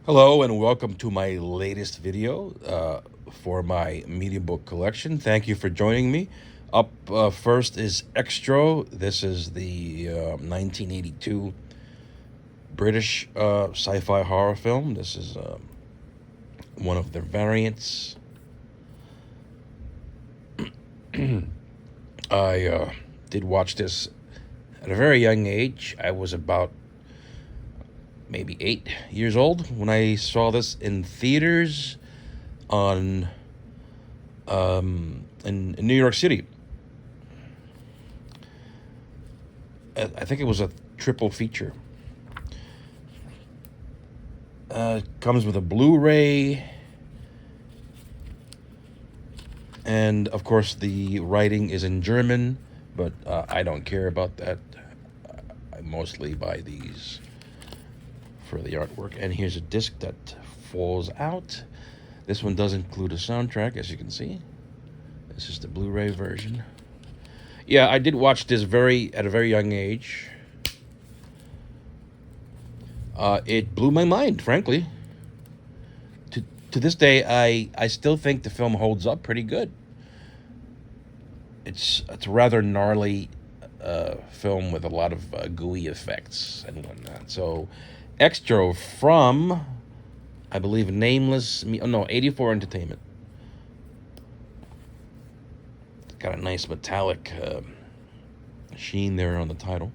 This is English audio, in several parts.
Hello and welcome to my latest video for my Mediabook Collection. Thank you for joining me. Up first is Extra. This is the 1982 British sci-fi horror film. This is one of their variants. I did watch this at a very young age. I was about maybe 8 years old when I saw this in theaters on in New York City. I think it was a triple feature. Comes with a Blu-ray, and of course the writing is in German, but I don't care about that. I mostly buy these for the artwork. And here's a disc that falls out. This one does include a soundtrack, as you can see. This is the Blu-ray version. Yeah, I did watch this at a very young age. It blew my mind, frankly. To this day, I still think the film holds up pretty good. It's a rather gnarly film with a lot of gooey effects and whatnot. So, Extra from, I believe, 84 Entertainment. Got a nice metallic sheen there on the title.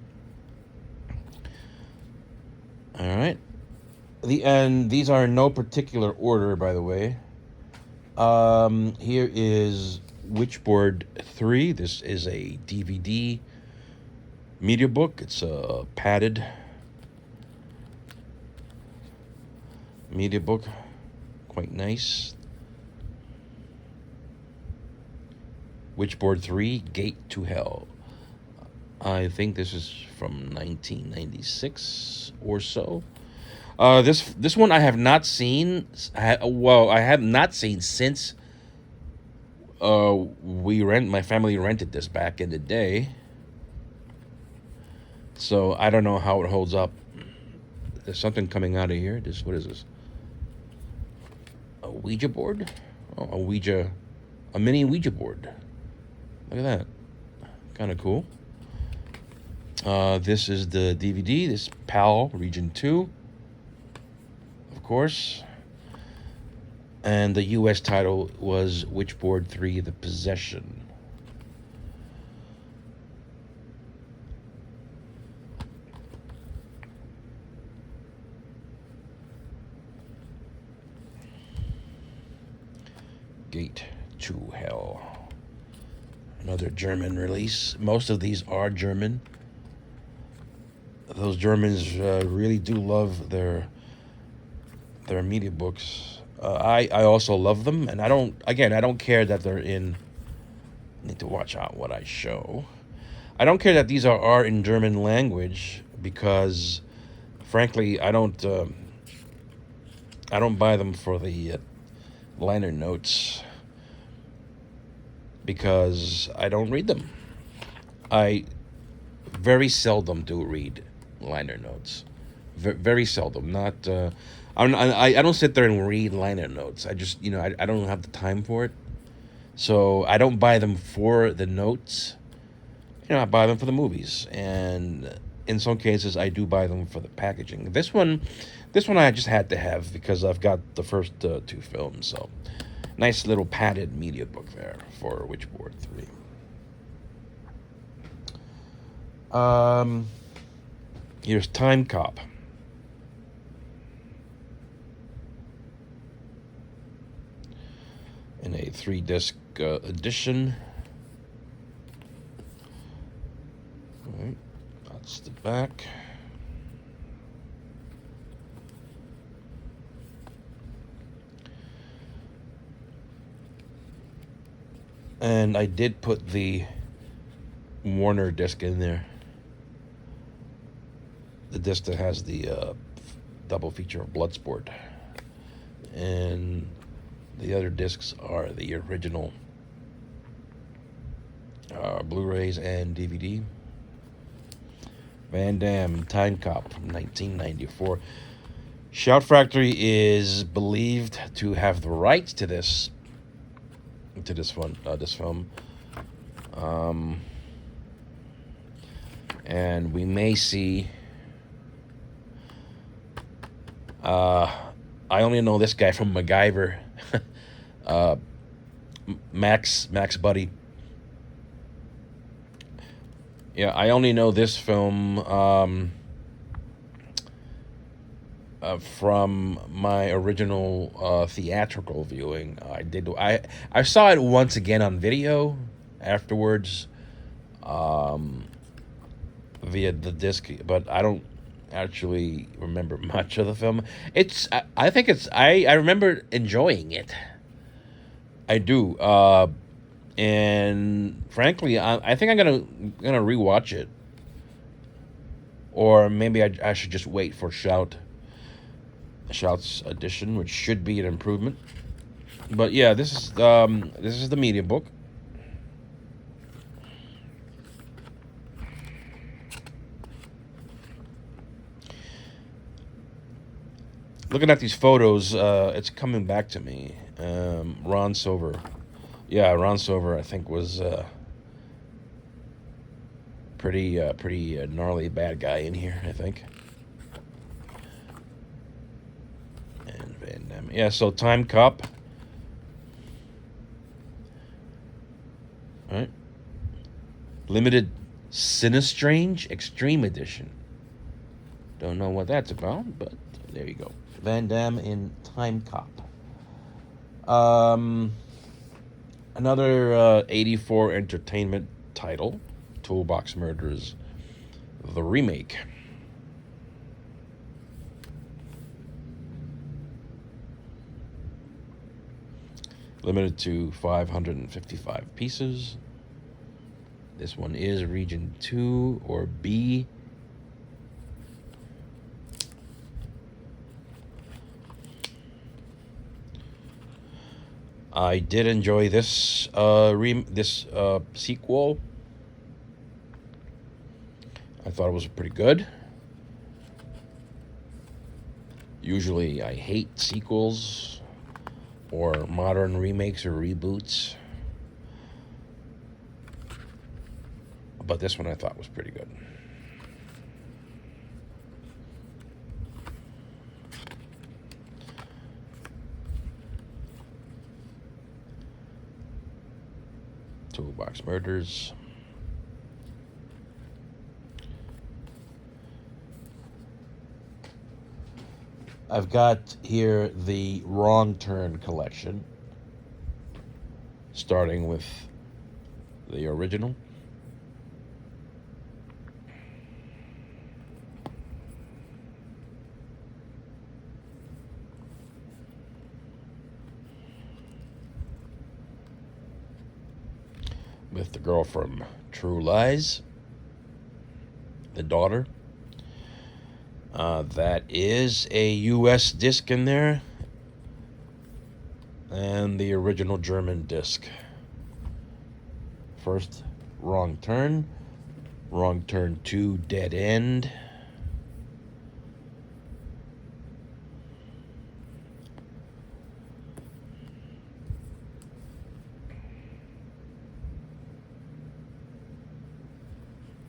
All right. And these are in no particular order, by the way. Here is Witchboard 3. This is a DVD media book. It's a padded media book. Quite nice. Witchboard 3, Gate to Hell. I think this is from 1996 or so. This one I have not seen. I have not seen since my family rented this back in the day. So I don't know how it holds up. There's something coming out of here. What is this? A Ouija board? Oh, a mini Ouija board. Look at that. Kind of cool. This is the DVD. This PAL Region 2, of course. And the U.S. title was Witchboard 3, The Possession. Gate to Hell. Another German release. Most of these are German. Those Germans really do love their media books. I also love them, and I don't care that they're in. I need to watch out what I show. I don't care that these are in German language because, frankly, I don't buy them for the liner notes because I don't read them. I very seldom do read liner notes. Very seldom. Not. I don't sit there and read liner notes. I just I don't have the time for it. So I don't buy them for the notes. I buy them for the movies, and in some cases I do buy them for the packaging. This one I just had to have because I've got the first two films. So nice little padded media book there for Witchboard 3. Here's Time Cop. In a 3-disc edition. All right, that's the back. And I did put the Warner disc in there. The disc that has the double feature of Bloodsport. And the other discs are the original Blu-rays and DVD. Van Damme, Time Cop from 1994. Shout Factory is believed to have the rights to this film, um, and we may see. Uh, I only know this guy from MacGyver, uh, Max Buddy. Yeah, I only know this film from my original theatrical viewing. I saw it once again on video afterwards, um, via the disc, but I don't actually remember much of the film. I think I remember enjoying it. I do. And frankly, I think I'm gonna rewatch it, or maybe I should just wait for Shout's edition, which should be an improvement. But yeah, this is the media book. Looking at these photos, it's coming back to me. Ron Silver, yeah, Ron Silver, I think was pretty gnarly bad guy in here, I think. And Van Damme, yeah. So Time Cop, all right. Limited Sinistrange Extreme Edition. Don't know what that's about, but there you go. Van Damme in Time Cop. Another 84 Entertainment title, Toolbox Murders, the remake. Limited to 555 pieces. This one is Region 2 or B. I did enjoy this sequel. I thought it was pretty good. Usually I hate sequels or modern remakes or reboots, but this one I thought was pretty good. Toolbox Murders. I've got here the Wrong Turn collection, starting with the original. With the girl from True Lies, the daughter. That is a US disc in there, and the original German disc. First, Wrong Turn, Wrong Turn 2, Dead End.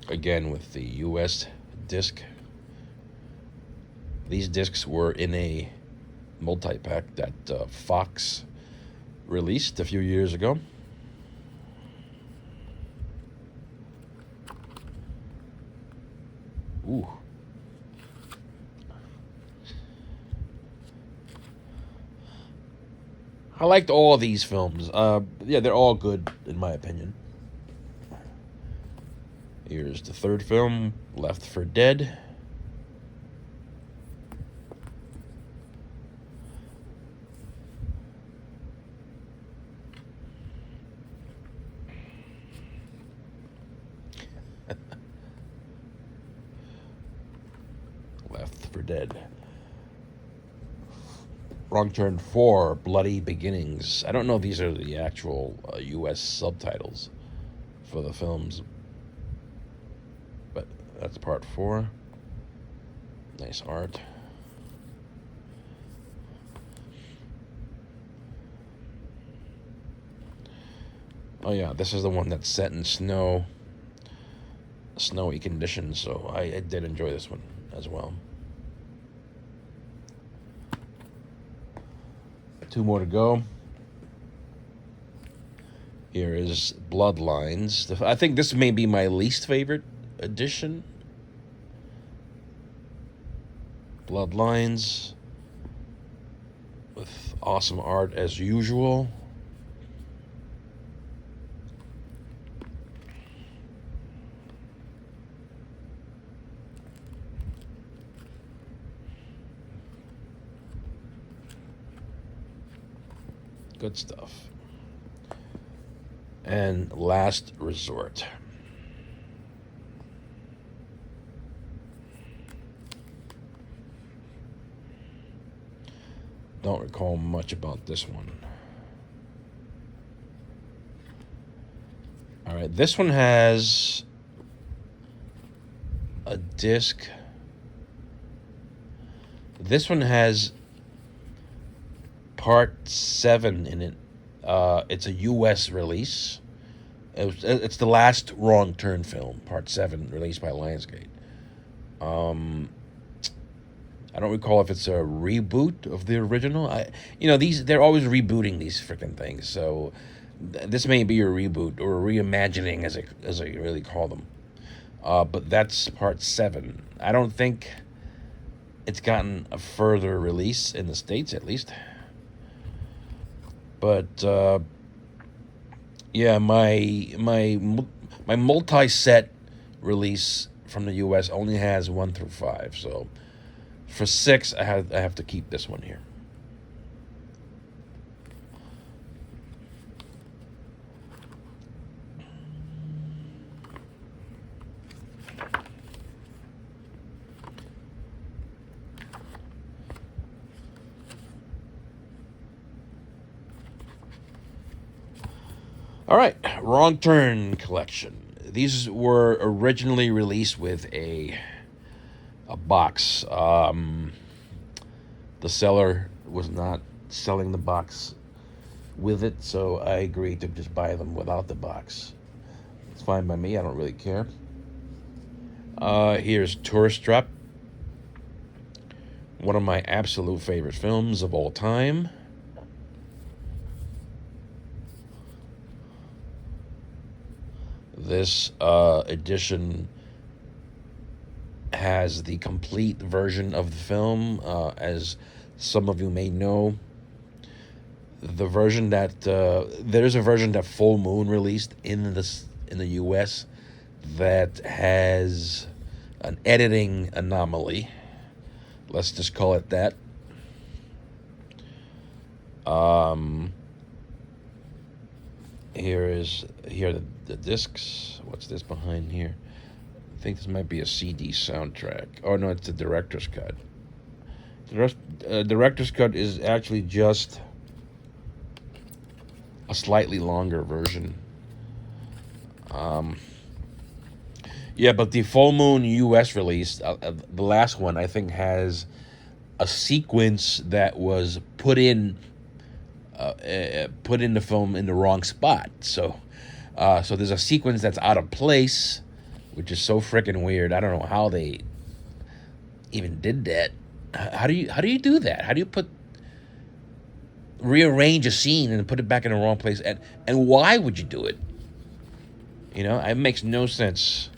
Again with the US disc. These discs were in a multi-pack that Fox released a few years ago. Ooh. I liked all of these films. Yeah, they're all good in my opinion. Here's the third film, Left for Dead. Left for Dead. Wrong Turn 4, Bloody Beginnings. I don't know if these are the actual US subtitles for the films, but that's part 4. Nice art. Oh yeah, this is the one that's set in snowy conditions. So I did enjoy this one as well. Two more to go. Here is Bloodlines. I think this may be my least favorite edition. Bloodlines with awesome art as usual. Good stuff. And Last Resort. Don't recall much about this one. All right, this one has a disc. This one has Part 7 in it. It's a U.S. release. It's the last Wrong Turn film, Part 7, released by Lionsgate. I don't recall if it's a reboot of the original. They're always rebooting these freaking things. So this may be a reboot or a reimagining, as I really call them. But that's Part 7. I don't think it's gotten a further release in the States, at least. But yeah, my multi-set release from the U.S. only has 1 through 5. So for 6, I have to keep this one here. All right, Wrong Turn Collection. These were originally released with a box. The seller was not selling the box with it, so I agreed to just buy them without the box. It's fine by me. I don't really care. Here's Tourist Trap, one of my absolute favorite films of all time. This edition has the complete version of the film. As some of you may know, the version that there's a version that Full Moon released in the U.S. that has an editing anomaly. Let's just call it that. Here are the discs. What's this behind here? I think this might be a CD soundtrack. Oh no, it's the director's cut. The director's cut is actually just a slightly longer version. Yeah, but the Full Moon U.S. release, the last one, I think has a sequence that was put in the film in the wrong spot. So there's a sequence that's out of place, which is so freaking weird. I don't know how they even did that. How do you do that? How do you rearrange a scene and put it back in the wrong place? And why would you do it? It makes no sense.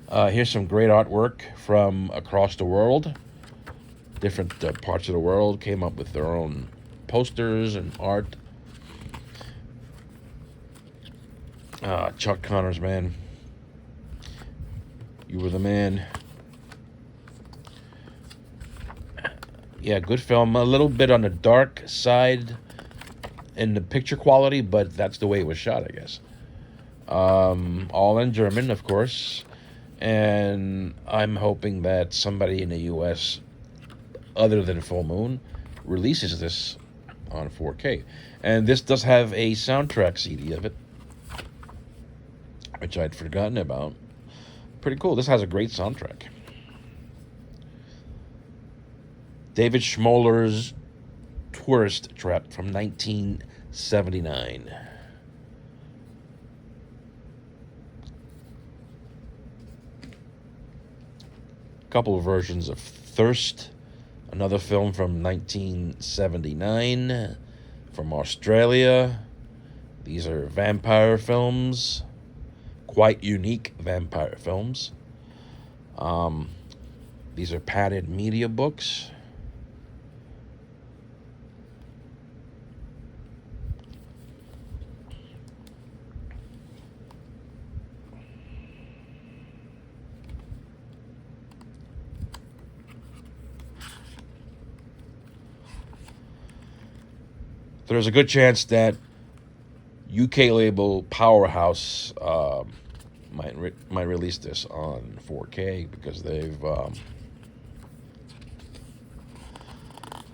Here's some great artwork from across the world. Different parts of the world came up with their own posters and art. Chuck Connors, man. You were the man. Yeah, good film. A little bit on the dark side in the picture quality, but that's the way it was shot, I guess. All in German, of course. And I'm hoping that somebody in the U.S., other than Full Moon, releases this on 4K. And this does have a soundtrack CD of it, which I'd forgotten about. Pretty cool. This has a great soundtrack. David Schmoller's Tourist Trap from 1979. couple of versions of Thirst, another film from 1979 from Australia. These are vampire films, quite unique vampire films. These are padded media books. There's a good chance that UK label Powerhouse might release this on 4K because they've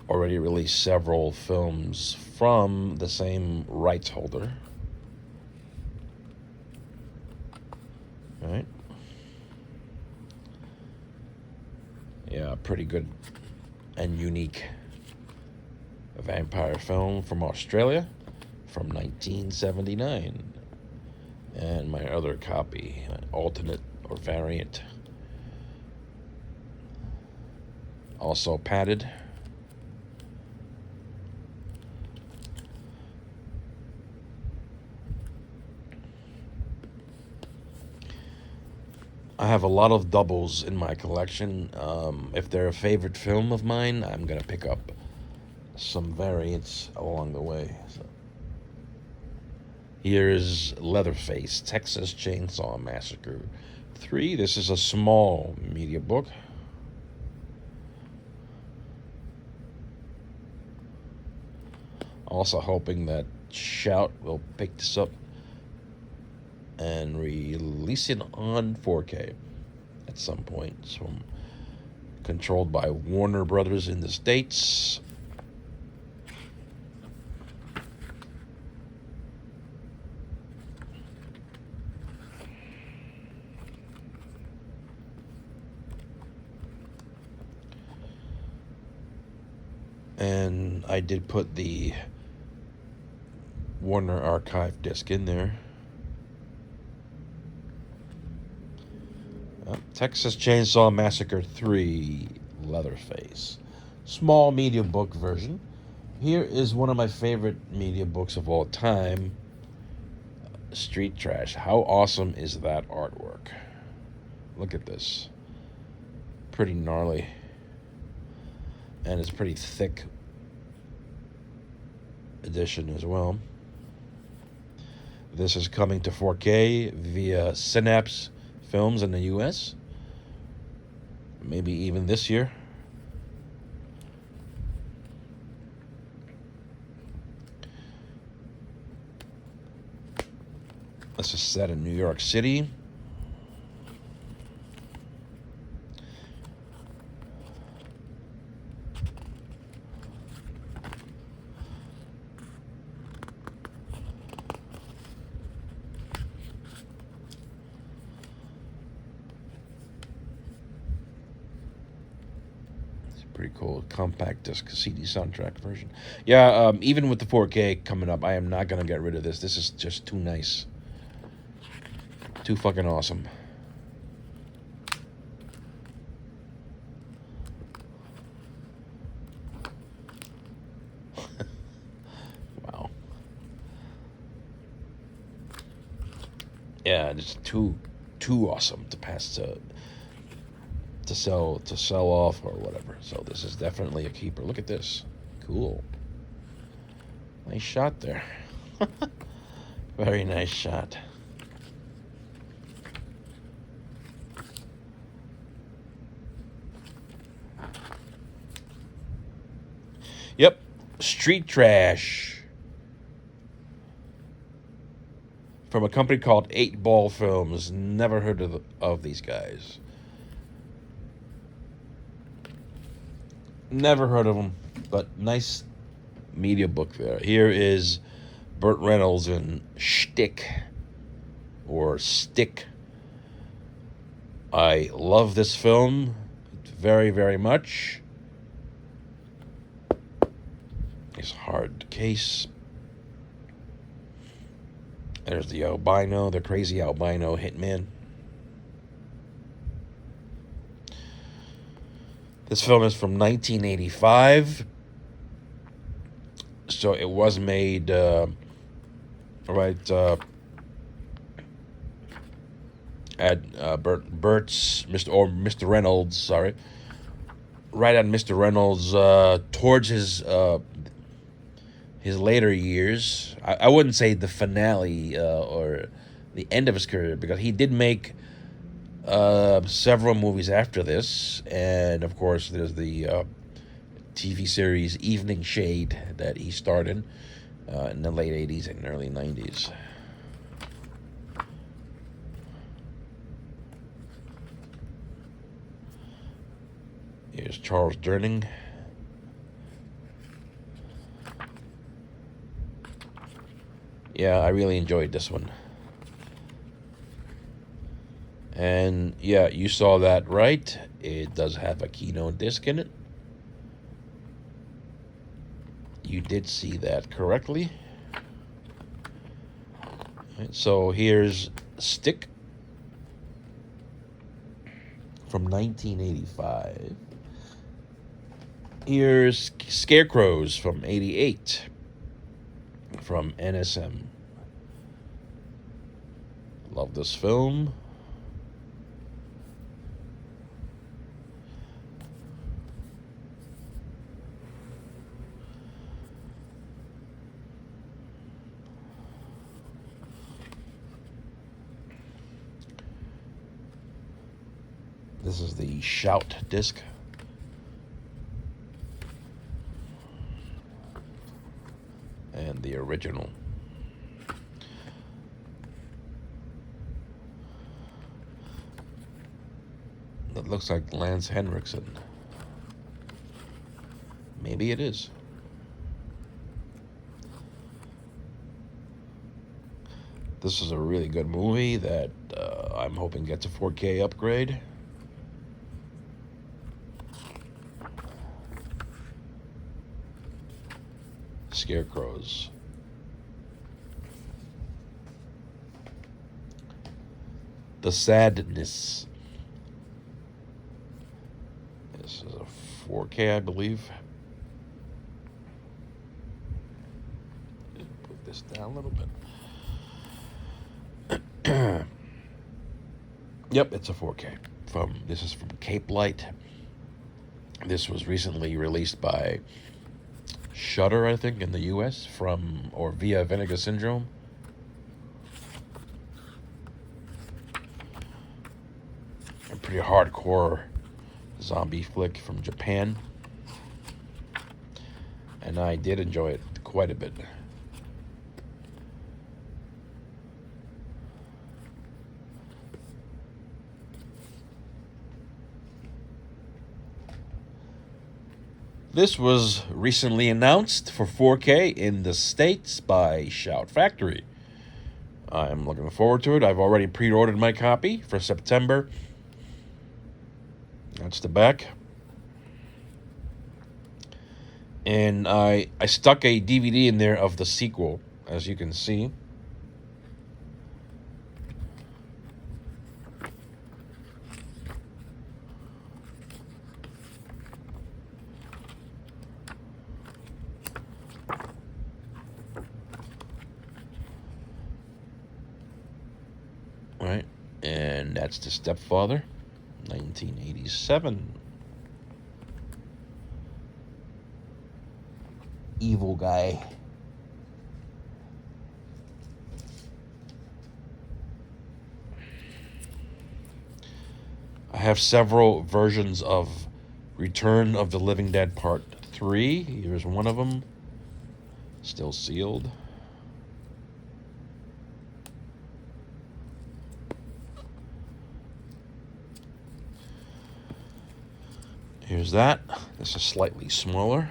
already released several films from the same rights holder. All right. Yeah, pretty good and unique vampire film from Australia from 1979. And my other copy, alternate or variant, also padded. I have a lot of doubles in my collection. If they're a favorite film of mine, I'm going to pick up some variants along the way. So here's Leatherface, Texas Chainsaw Massacre 3. This is a small media book. Also hoping that Shout will pick this up and release it on 4K at some point. So controlled by Warner Brothers in the States. And I did put the Warner Archive disc in there. Texas Chainsaw Massacre 3, Leatherface. Small media book version. Here is one of my favorite media books of all time, Street Trash. How awesome is that artwork? Look at this. Pretty gnarly. And it's pretty thick edition as well. This is coming to 4K via Synapse Films in the US. Maybe even this year. This is set in New York City. Pretty cool compact disc CD soundtrack version. Yeah, even with the 4K coming up, I am not gonna get rid of this. This is just too nice, too fucking awesome. Wow. Yeah, just too awesome to pass to sell off or whatever. So this is definitely a keeper. Look at this. Cool. Nice shot there. Very nice shot. Yep. Street Trash. From a company called 8 Ball Films. Never heard of these guys. Never heard of them, but nice media book there. Here is Burt Reynolds in Shtick, or Stick. I love this film very, very much. It's a hard case. There's the albino, the crazy albino hitman. This film is from 1985, so it was made right at Bert's Mr. Reynolds, sorry, right at Mr. Reynolds towards his later years. I wouldn't say the finale or the end of his career, because he did make several movies after this, and of course there's the TV series Evening Shade that he starred in the late '80s and early '90s. Here's Charles Durning. Yeah, I really enjoyed this one. And yeah, you saw that right. It does have a keynote disc in it. You did see that correctly. Right, so here's Stick from 1985. Here's Scarecrows from '88 from NSM. Love this film. This is the Shout disc. And the original. That looks like Lance Henriksen. Maybe it is. This is a really good movie that I'm hoping gets a 4K upgrade. Scarecrows. The Sadness. This is a 4K, I believe. Put this down a little bit. Yep, it's a 4K. This is from Cape Light. This was recently released by Shudder, I think, in the U.S. or via Vinegar Syndrome. A pretty hardcore zombie flick from Japan, and I did enjoy it quite a bit. This was recently announced for 4K in the States by Shout Factory. I'm looking forward to it. I've already pre-ordered my copy for September. That's the back. And I stuck a DVD in there of the sequel, as you can see. Right, and that's The Stepfather, 1987. Evil guy. I have several versions of Return of the Living Dead Part 3. Here's one of them, still sealed. Here's that. This is slightly smaller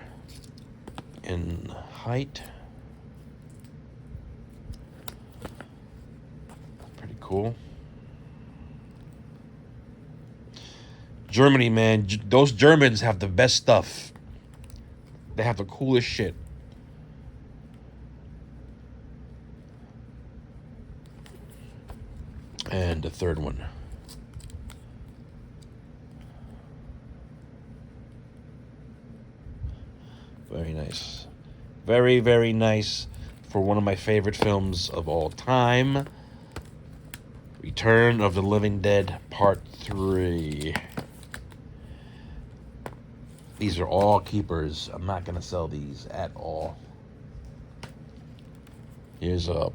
in height. Pretty cool. Germany, man. Those Germans have the best stuff. They have the coolest shit. And the third one. Very nice. Very, very nice for one of my favorite films of all time. Return of the Living Dead Part 3. These are all keepers. I'm not going to sell these at all. Here's a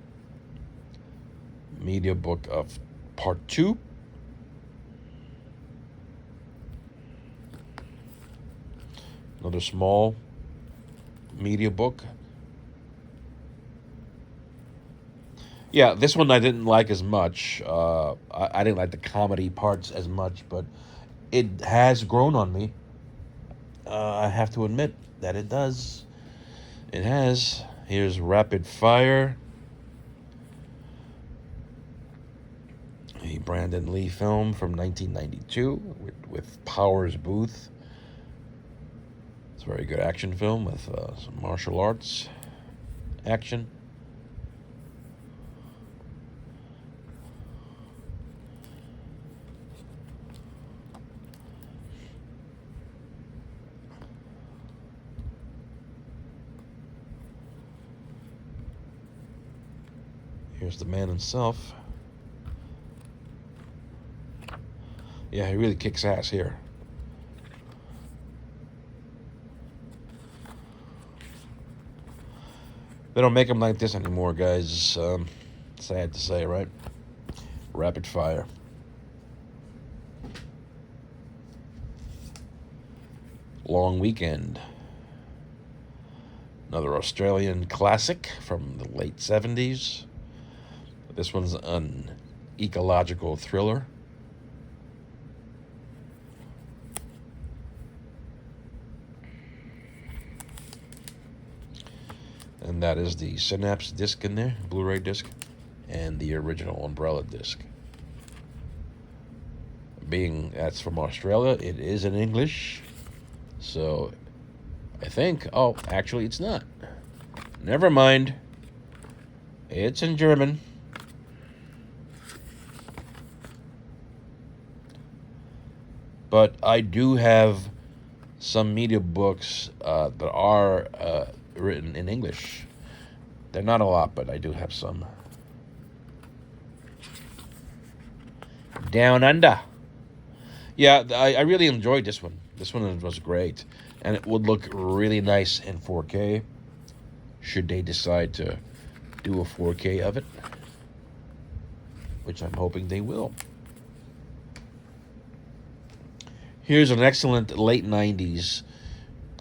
Mediabook of Part 2. Another small Mediabook. Yeah, this one I didn't like as much. I didn't like the comedy parts as much, but it has grown on me. I have to admit that it does. It has. Here's Rapid Fire. A Brandon Lee film from 1992 with Powers Booth. It's a very good action film with some martial arts action. Here's the man himself. Yeah, he really kicks ass here. They don't make them like this anymore, guys. Sad to say, right? Rapid Fire. Long Weekend. Another Australian classic from the late 70s. This one's an ecological thriller. And that is the Synapse disc in there, Blu-ray disc, and the original Umbrella disc. Being that's from Australia, it is in English. So I think, oh, actually it's not. Never mind. It's in German. But I do have some media books that are written in English. They're not a lot, but I do have some. Down Under. Yeah, I really enjoyed this one. This one was great. And it would look really nice in 4K, should they decide to do a 4K of it, which I'm hoping they will. Here's an excellent late 90s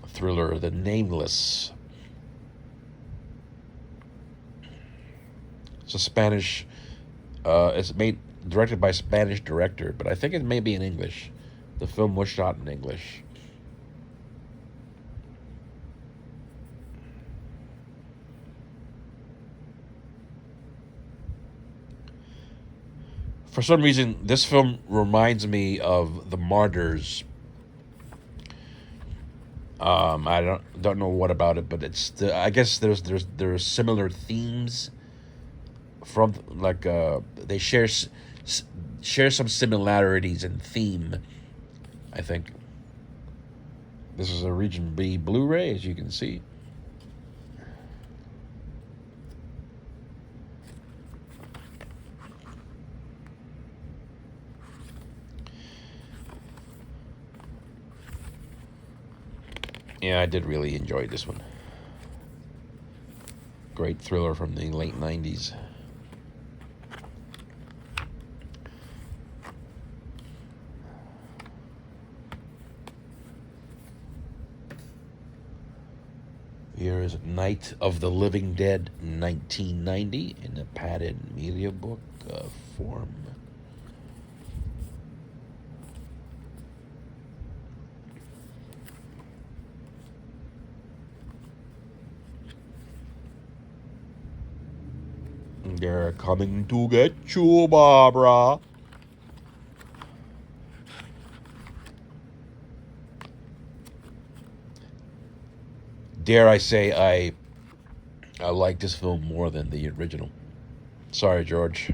thriller, The Nameless. It's a Spanish, it's directed by a Spanish director, but I think it may be in English. The film was shot in English. For some reason, this film reminds me of The Martyrs. I don't know what about it, but I guess there's similar themes from like they share some similarities in theme. I think this is a Region B Blu-ray, as you can see. Yeah, I did really enjoy this one. Great thriller from the late 90s. Here is Night of the Living Dead 1990 in a padded media book form. They're coming to get you, Barbara. Dare I say I like this film more than the original. Sorry, George.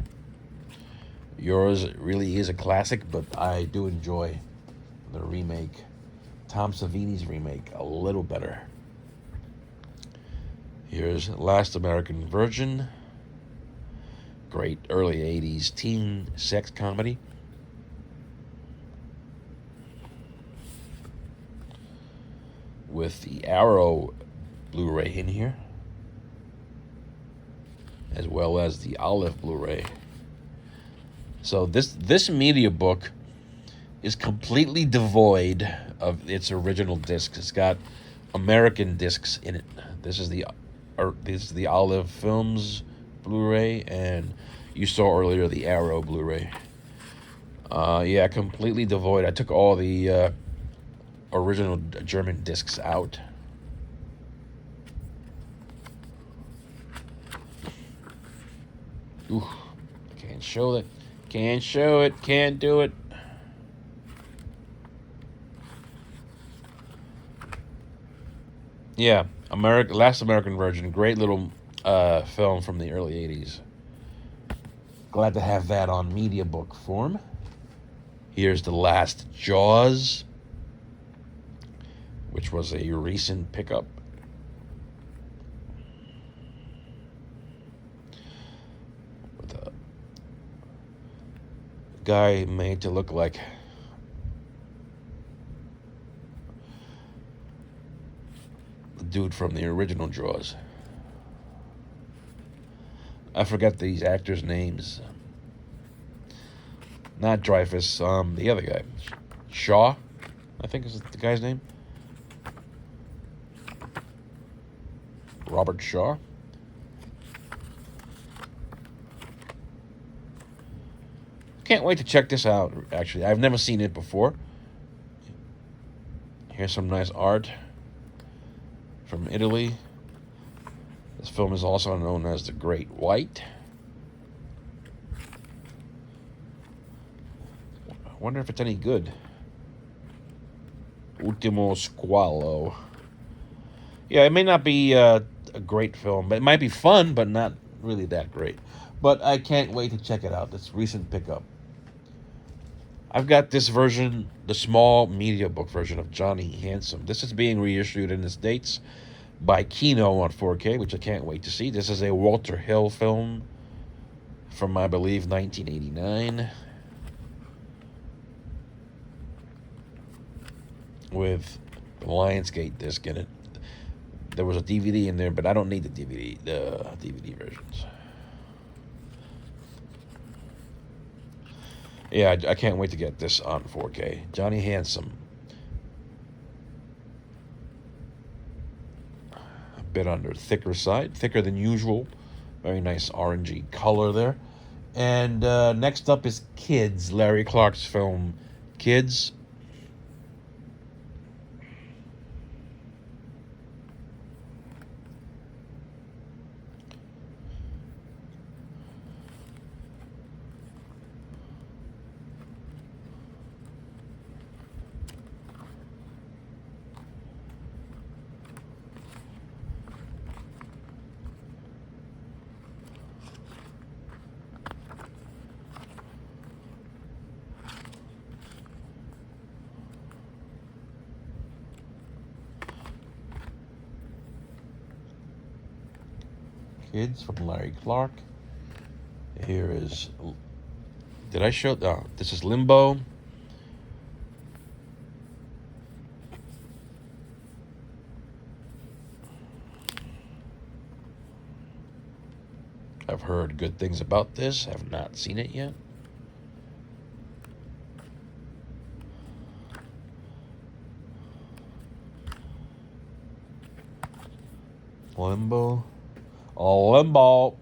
Yours really is a classic, but I do enjoy the remake, Tom Savini's remake, a little better. Here's Last American Virgin. Great early 80s teen sex comedy. With the Arrow Blu-ray in here, as well as the Olive Blu-ray. So this media book is completely devoid of its original discs. It's got American discs in it. This is the Olive Films Blu-ray, and you saw earlier the Arrow Blu-ray. Yeah, completely devoid. I took all the original German discs out. Ooh, can't show it. Can't show it. Can't do it. Yeah, Last American Virgin. Great little film from the early 80s. Glad to have that on media book form. Here's The Last Jaws, which was a recent pickup. With a guy made to look like the dude from the original Jaws. I forget these actors' names. Not Dreyfuss, the other guy. Shaw, I think is the guy's name. Robert Shaw. Can't wait to check this out, actually. I've never seen it before. Here's some nice art from Italy. This film is also known as The Great White. I wonder if it's any good. Ultimo Squalo. Yeah, it may not be a great film, but it might be fun, but not really that great. But I can't wait to check it out. This recent pickup. I've got this version, the small media book version of Johnny Handsome. This is being reissued in the States by Kino on 4K, which I can't wait to see. This is a Walter Hill film from, I believe, 1989. With the Lionsgate disc in it. There was a DVD in there, but I don't need the DVD versions. Yeah, I can't wait to get this on 4K. Johnny Handsome. A bit under thicker side, thicker than usual. Very nice orangey color there. And next up is Kids, Larry Clark's film Kids. Kids from Larry Clark. Here is, did I show, oh, this is Limbo. I've heard good things about this, have not seen it yet. Limbo. Limbo.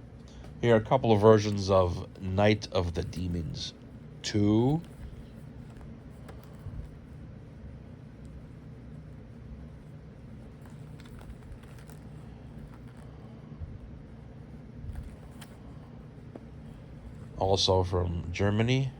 Here are a couple of versions of Night of the Demons 2. Also from Germany.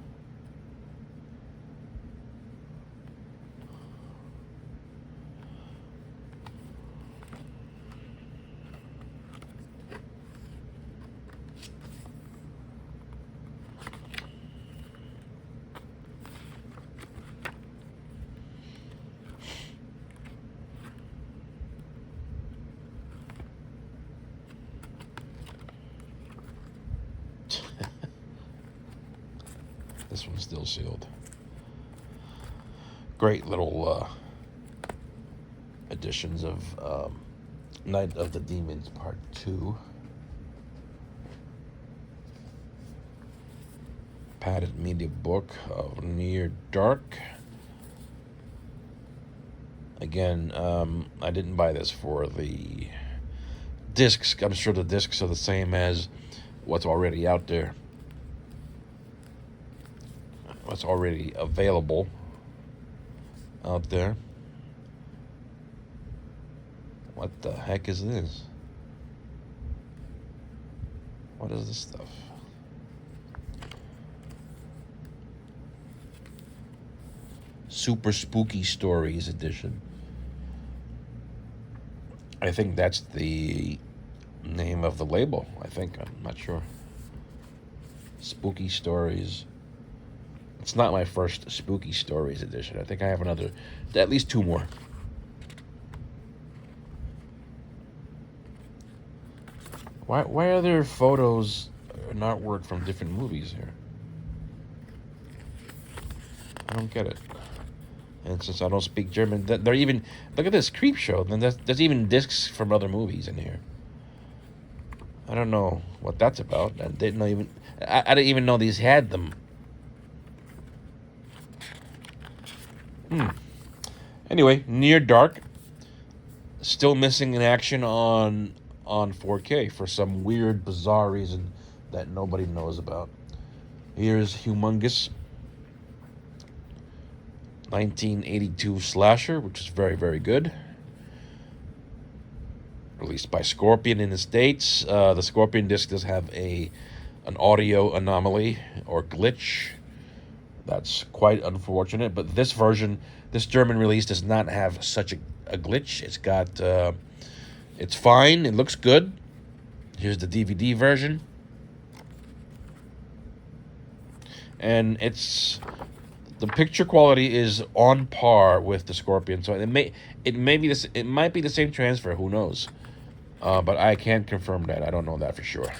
still sealed. Great little editions of Night of the Demons Part 2. Padded media book of Near Dark. Again, I didn't buy this for the discs. I'm sure the discs are the same as what's already out there. What's already available out there. What the heck is this? What is this stuff? Super Spooky Stories edition. I think that's the name of the label. I think. I'm not sure. Spooky Stories. It's not my first Spooky Stories edition. I think I have another, at least two more. Why are there photos and artwork from different movies here? I don't get it. And since I don't speak German, they're even, look at this creep show. Then there's even discs from other movies in here. I don't know what that's about. I didn't even know these had them. Anyway, Near Dark. Still missing in action on 4K for some weird, bizarre reason that nobody knows about. Here's Humongous. 1982 slasher, which is very, very good. Released by Scorpion in the States. The Scorpion disc does have an audio anomaly or glitch. That's quite unfortunate, but this version, this German release, does not have such a glitch. It's got, it's fine. It looks good. Here's the DVD version. And the picture quality is on par with the Scorpion, so it might be the same transfer. Who knows? But I can't confirm that. I don't know that for sure.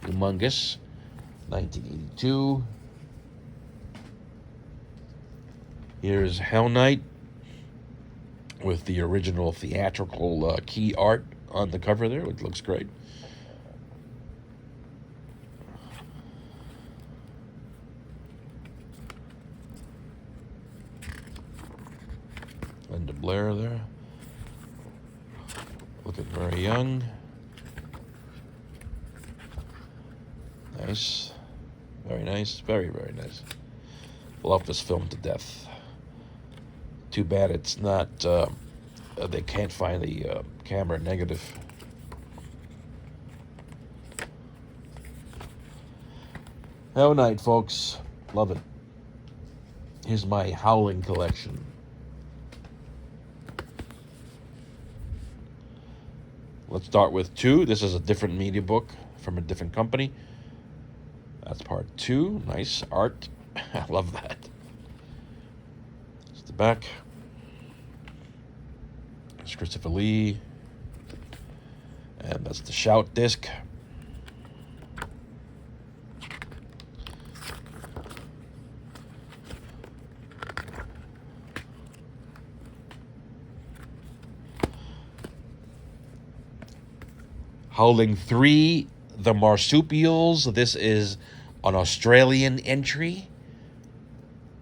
Humongous, 1982. Here's Hell Night with the original theatrical key art on the cover there, which looks great. Linda Blair there. Looking very young. Nice. Very nice. Very, very nice. Love this film to death. Too bad it's not, they can't find the camera negative. Hell Night, folks. Love it. Here's my Howling collection. Let's start with 2. This is a different media book from a different company. That's part 2. Nice art. I love that. It's the back. It's Christopher Lee. And that's the Shout disc. Howling 3, The Marsupials. This is an Australian entry.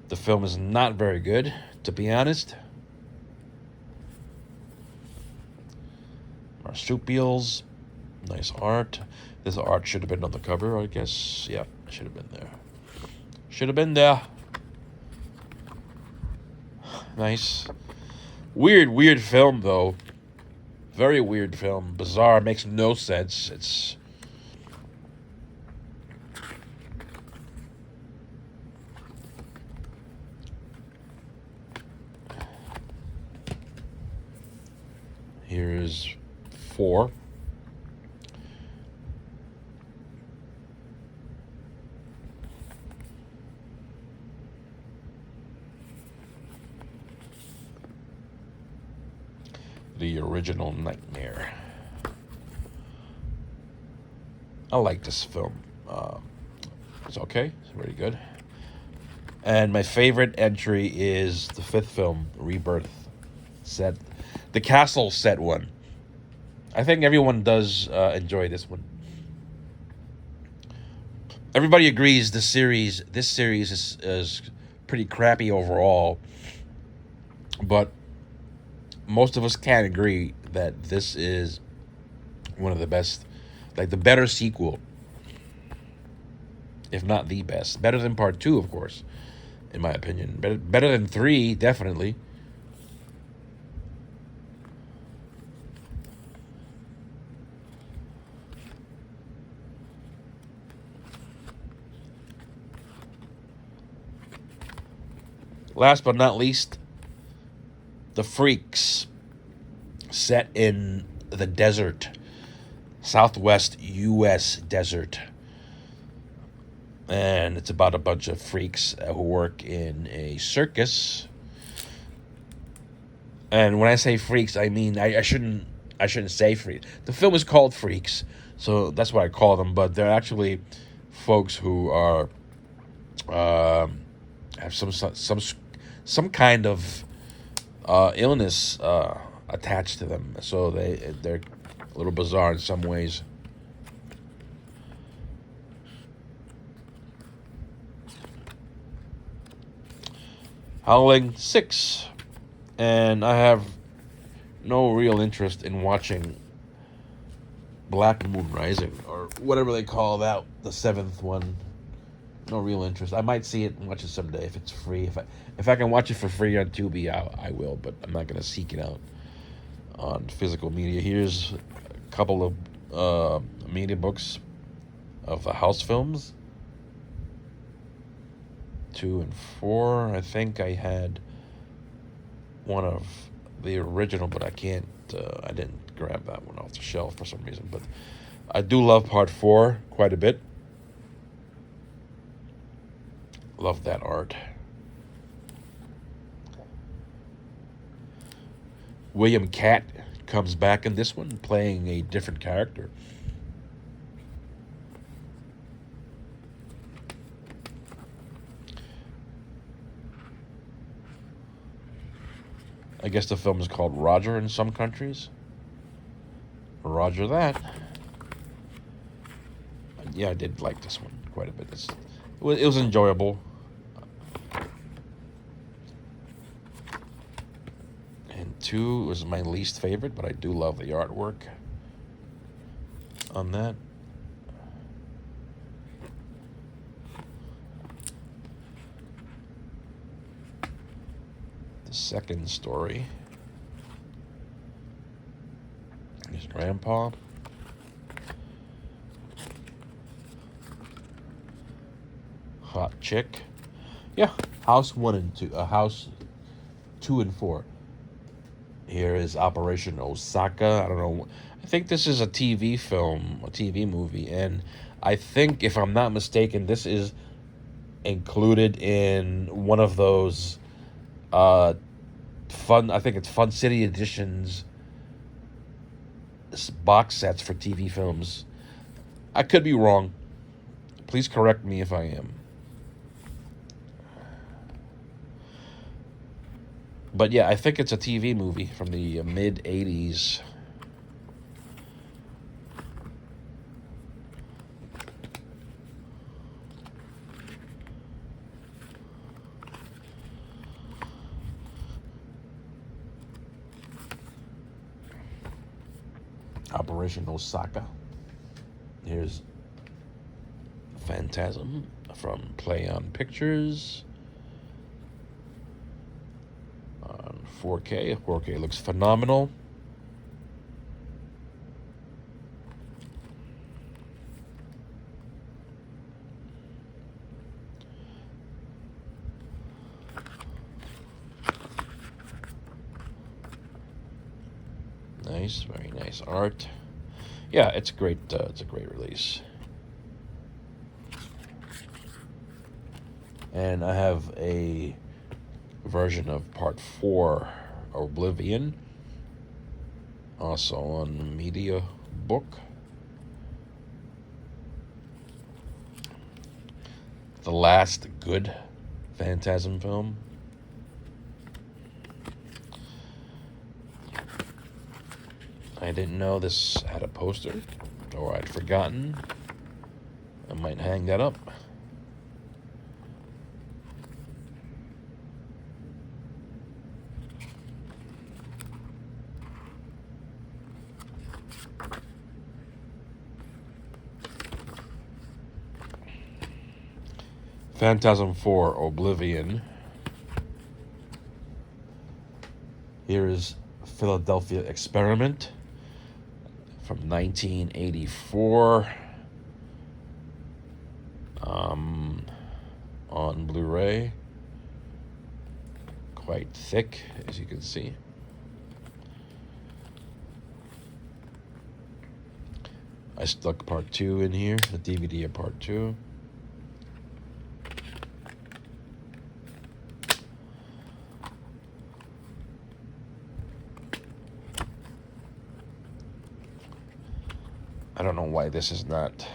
The film is not very good, to be honest. Marsupials. Nice art. This art should have been on the cover, I guess. Yeah, should have been there. Should have been there. Nice. Weird film, though. Very weird film. Bizarre. Makes no sense. It's... Here's 4. The original Nightmare. I like this film. It's okay. It's very good. And my favorite entry is the fifth film, Rebirth, set the castle set one. I think everyone does enjoy this one. Everybody agrees this series is pretty crappy overall, but most of us can agree that this is one of the best, like the better sequel, if not the best. Better than part two, of course, in my opinion. Better than three, definitely. Last but not least, The Freaks, set in the desert, Southwest U.S. desert. And it's about a bunch of freaks who work in a circus. And when I say freaks, I mean I shouldn't say freaks. The film is called Freaks, so that's what I call them. But they're actually folks who are have some kind of illness attached to them. So they're a little bizarre in some ways. Howling 6. And I have no real interest in watching Black Moon Rising, or whatever they call that, the seventh one. No real interest. I might see it and watch it someday if it's free. If I can watch it for free on Tubi, I will, but I'm not going to seek it out on physical media. Here's a couple of media books of the house films. 2 and 4. I think I had one of the original, but I didn't grab that one off the shelf for some reason. But I do love part 4 quite a bit. Love that art. William Catt comes back in this one, playing a different character. I guess the film is called Roger in some countries. Roger that. Yeah, I did like this one quite a bit. It was enjoyable. And 2 was my least favorite, but I do love the artwork on that. The second story is Grandpa. Hot chick. Yeah, house 1 and 2. House 2 and 4. Here is Operation Osaka. I don't know. I think this is a TV film, a TV movie, and I think, if I'm not mistaken, this is included in one of those fun. I think it's Fun City Editions box sets for TV films. I could be wrong. Please correct me if I am. But yeah, I think it's a TV movie from the mid-'80s. Operation Osaka. Here's Phantasm from Play On Pictures. 4K. 4K looks phenomenal. Nice, very nice art. Yeah, it's great. It's a great release. And I have a version of part 4, Oblivion, also on Mediabook. the last good Phantasm film. I didn't know this had a poster, or I'd forgotten. I might hang that up. Phantasm 4 Oblivion. Here is Philadelphia Experiment from 1984 on Blu-ray. Quite thick, as you can see. I stuck part 2 in here, the DVD of part 2. I don't know why this is not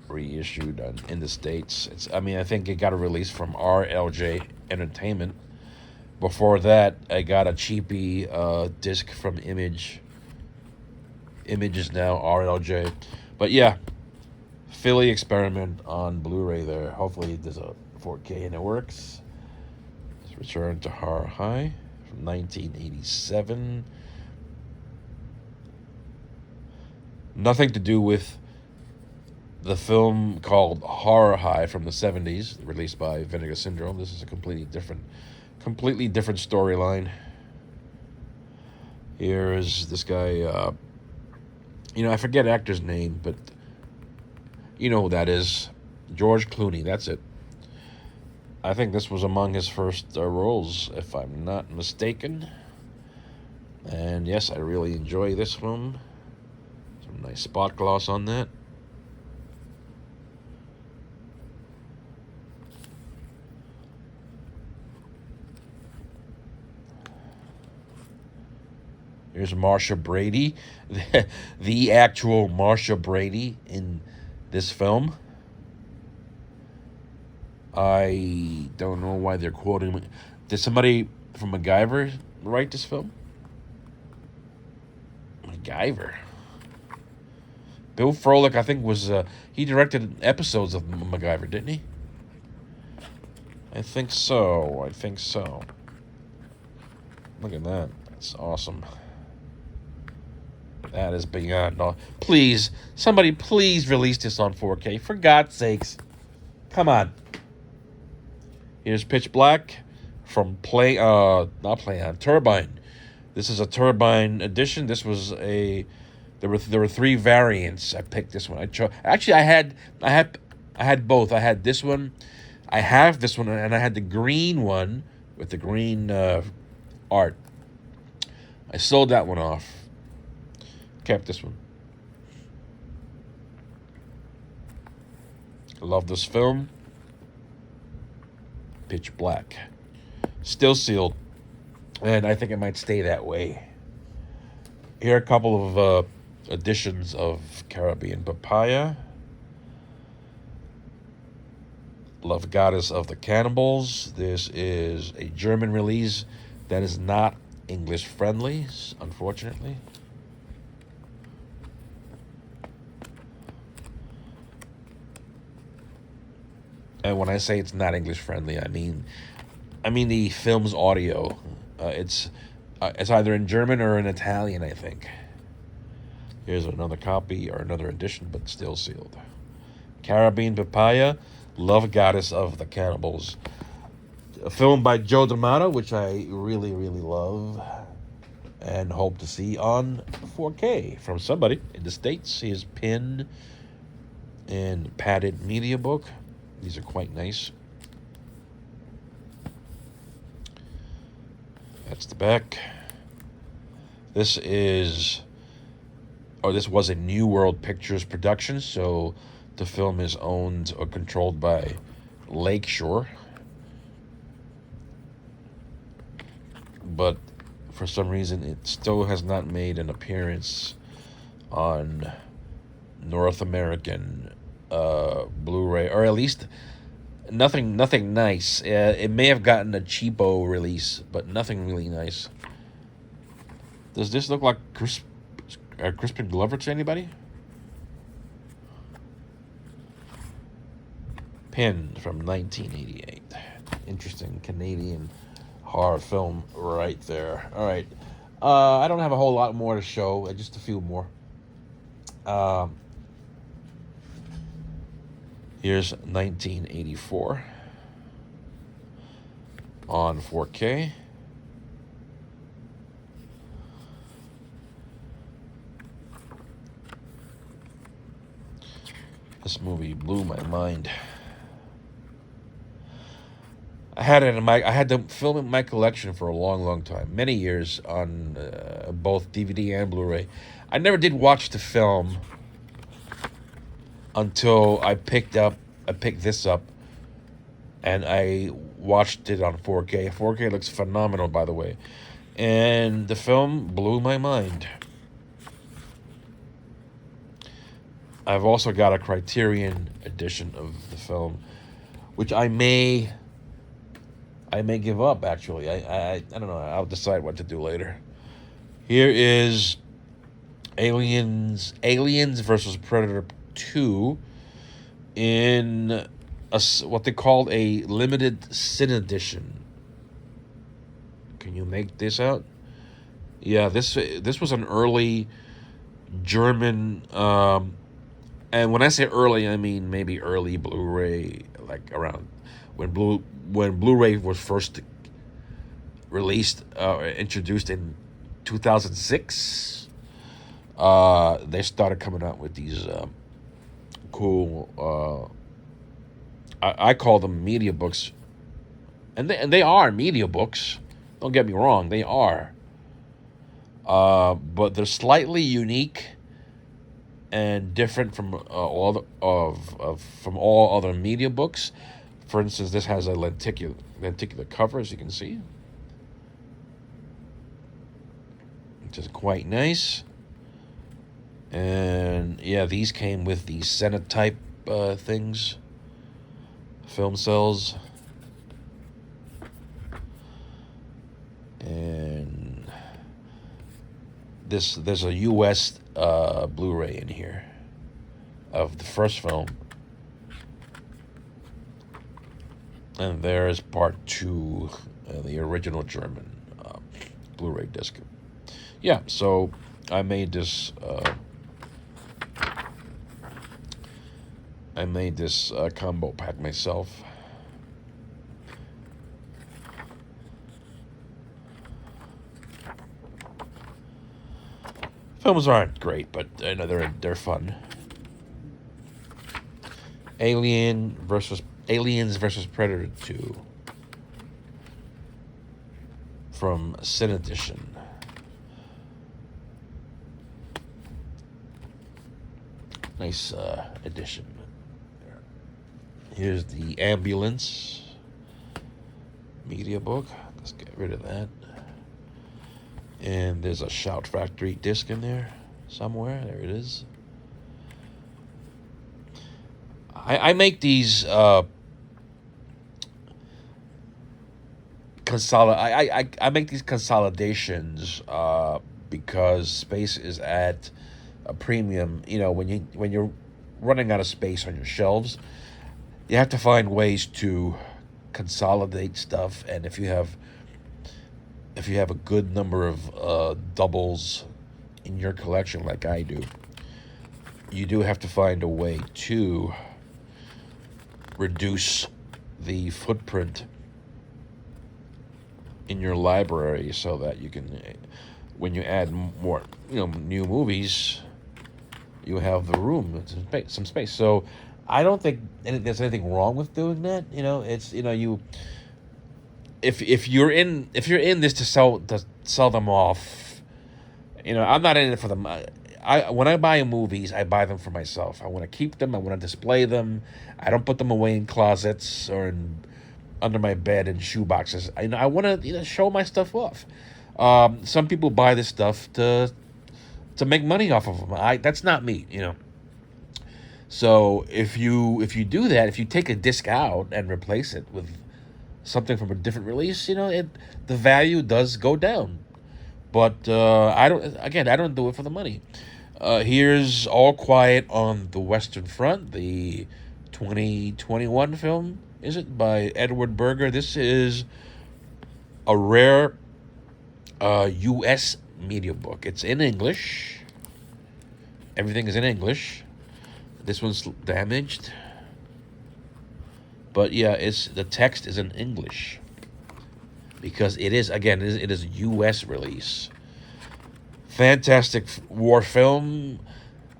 reissued in the States. I think it got a release from RLJ Entertainment. Before that, I got a cheapy disc from Image. Image is now RLJ. But yeah, Philly Experiment on Blu-ray there. Hopefully there's a 4K and it works. Let's return to Horror High from 1987. Nothing to do with the film called Horror High from the 70s, released by Vinegar Syndrome. This is a completely different storyline. Here is this guy, I forget actor's name, but you know who that is. George Clooney, that's it. I think this was among his first roles, if I'm not mistaken. And yes, I really enjoy this film. Some nice spot gloss on that. Here's Marsha Brady, the actual Marsha Brady in this film. I don't know why they're quoting. Did somebody from MacGyver write this film? MacGyver. Bill Froelich, I think, he directed episodes of MacGyver, didn't he? I think so. Look at that. That's awesome. That is beyond all. Please, somebody please release this on 4K. For God's sakes. Come on. Here's Pitch Black from Turbine. This is a Turbine edition. This was there were 3 variants. I picked this one. I had both. I had this one. I have this one, and I had the green one with the green art. I sold that one off. Kept this one. Love this film. Pitch Black. Still sealed. And I think it might stay that way. Here are a couple of editions of Caribbean Papaya. Love Goddess of the Cannibals. This is a German release that is not English friendly, unfortunately. And when I say it's not English friendly, I mean the film's audio. It's either in German or in Italian, I think. Here's another copy or another edition, but still sealed. Caribbean Papaya, Love Goddess of the Cannibals. A film by Joe D'Amato, which I really, really love and hope to see on 4K from somebody in the States. Here's Pin and padded Mediabook. These are quite nice. That's the back. This was a New World Pictures production, so the film is owned or controlled by Lakeshore. But for some reason, it still has not made an appearance on North American Blu-ray, or at least nothing nice. It may have gotten a cheapo release, but nothing really nice. Does this look like Crispin Glover to anybody? Pin from 1988. Interesting Canadian horror film right there. All right. I don't have a whole lot more to show. Just a few more. Here's 1984 on 4K. This movie blew my mind. I had the film in my collection for a long time, many years on both DVD and Blu-ray. I never did watch the film until I picked this up, and I watched it on 4K. 4K looks phenomenal, by the way, and the film blew my mind. I've also got a Criterion edition of the film, which I may give up, actually. I don't know. I'll decide what to do later. Here is Aliens versus Predator 2 in what they called a limited sin edition. Can you make this out? Yeah, this was an early German, and when I say early, I mean maybe early Blu-ray, like around when Blu-ray was first released, introduced in 2006. They started coming out with these cool. I call them Mediabooks, and they are Mediabooks. Don't get me wrong, they are. But they're slightly unique and different from all other Mediabooks. For instance, this has a lenticular cover, as you can see, which is quite nice. And yeah, these came with the Senate type things, film cells, and there's a U.S. Blu-ray in here of the first film. And there is part 2, the original German Blu-ray disc. Yeah, so I made this. Combo pack myself. Films aren't great, but they're fun. Aliens versus Predator 2 from Sin Edition. Nice edition. Here's the Ambulance Mediabook. Let's get rid of that. And there's a Shout Factory disc in there somewhere. There it is. I make these I make these consolidations because space is at a premium. You know, when you're running out of space on your shelves, you have to find ways to consolidate stuff. And if you have a good number of doubles in your collection, like I do, you do have to find a way to reduce the footprint in your library so that you can, when you add more, new movies, you have the room, some space. So I don't think there's anything wrong with doing that. It's you. If you're in this to sell them off, I'm not in it for them. When I buy movies, I buy them for myself. I want to keep them. I want to display them. I don't put them away in closets or under my bed in shoe boxes. I want to show my stuff off. Some people buy this stuff to make money off of them. That's not me. So if you do that, if you take a disc out and replace it with something from a different release, the value does go down. But I don't do it for the money. Here's All Quiet on the Western Front, the 2021 film, is it, by Edward Berger. This is a rare U.S. media book. It's in English. Everything is in English. This one's damaged. But yeah, the text is in English because it is a U.S. release. Fantastic war film.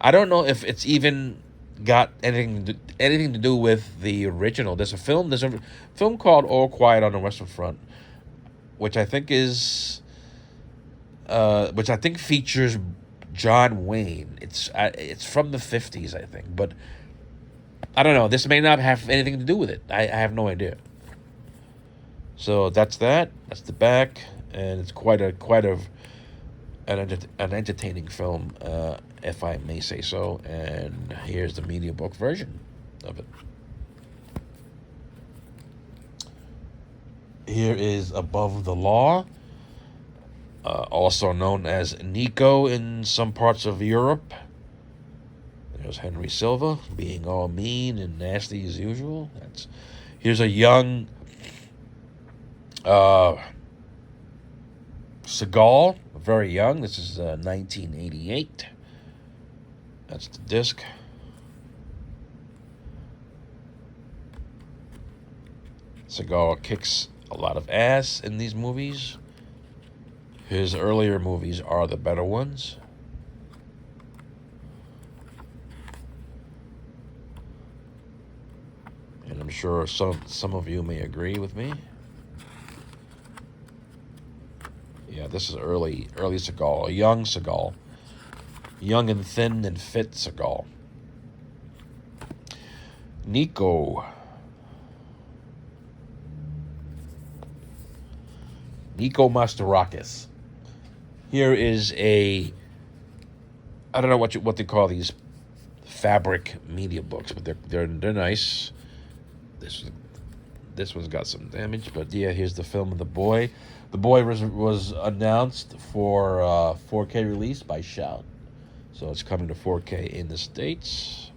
I don't know if it's even got anything to do with the original. There's a film called All Quiet on the Western Front, which I think features John Wayne. It's from the 50s, I think, but I don't know. This may not have anything to do with it. I have no idea. So that's that. That's the back, and it's an entertaining film, if I may say so. And here's the media book version of it. Here is Above the Law, also known as Nico in some parts of Europe. There's Henry Silva being all mean and nasty as usual. Here's a young Seagal, very young. This is 1988. That's the disc. Seagal kicks a lot of ass in these movies. His earlier movies are the better ones. And I'm sure some of you may agree with me. Yeah, this is early Seagal, a young Seagal. Young and thin and fit Seagal. Nico Mastorakis. Here is I don't know what they call these fabric media books, but they're nice. This one's got some damage, but yeah, here's the film of The Boy. The Boy was announced for 4K release by Shout, so it's coming to 4K in the States.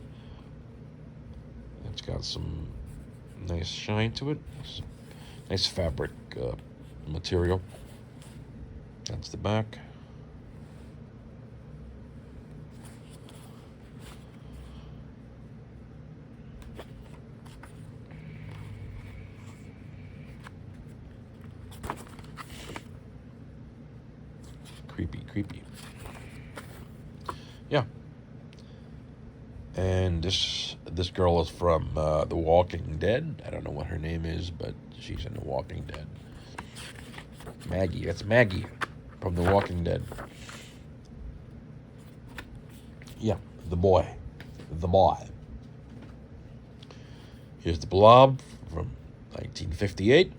It's got some nice shine to it. Nice fabric material. That's the back. Creepy. Yeah. And this girl is from The Walking Dead. I don't know what her name is, but she's in The Walking Dead. Maggie. That's Maggie from The Walking Dead. Yeah, the boy. Here's The Blob from 1958.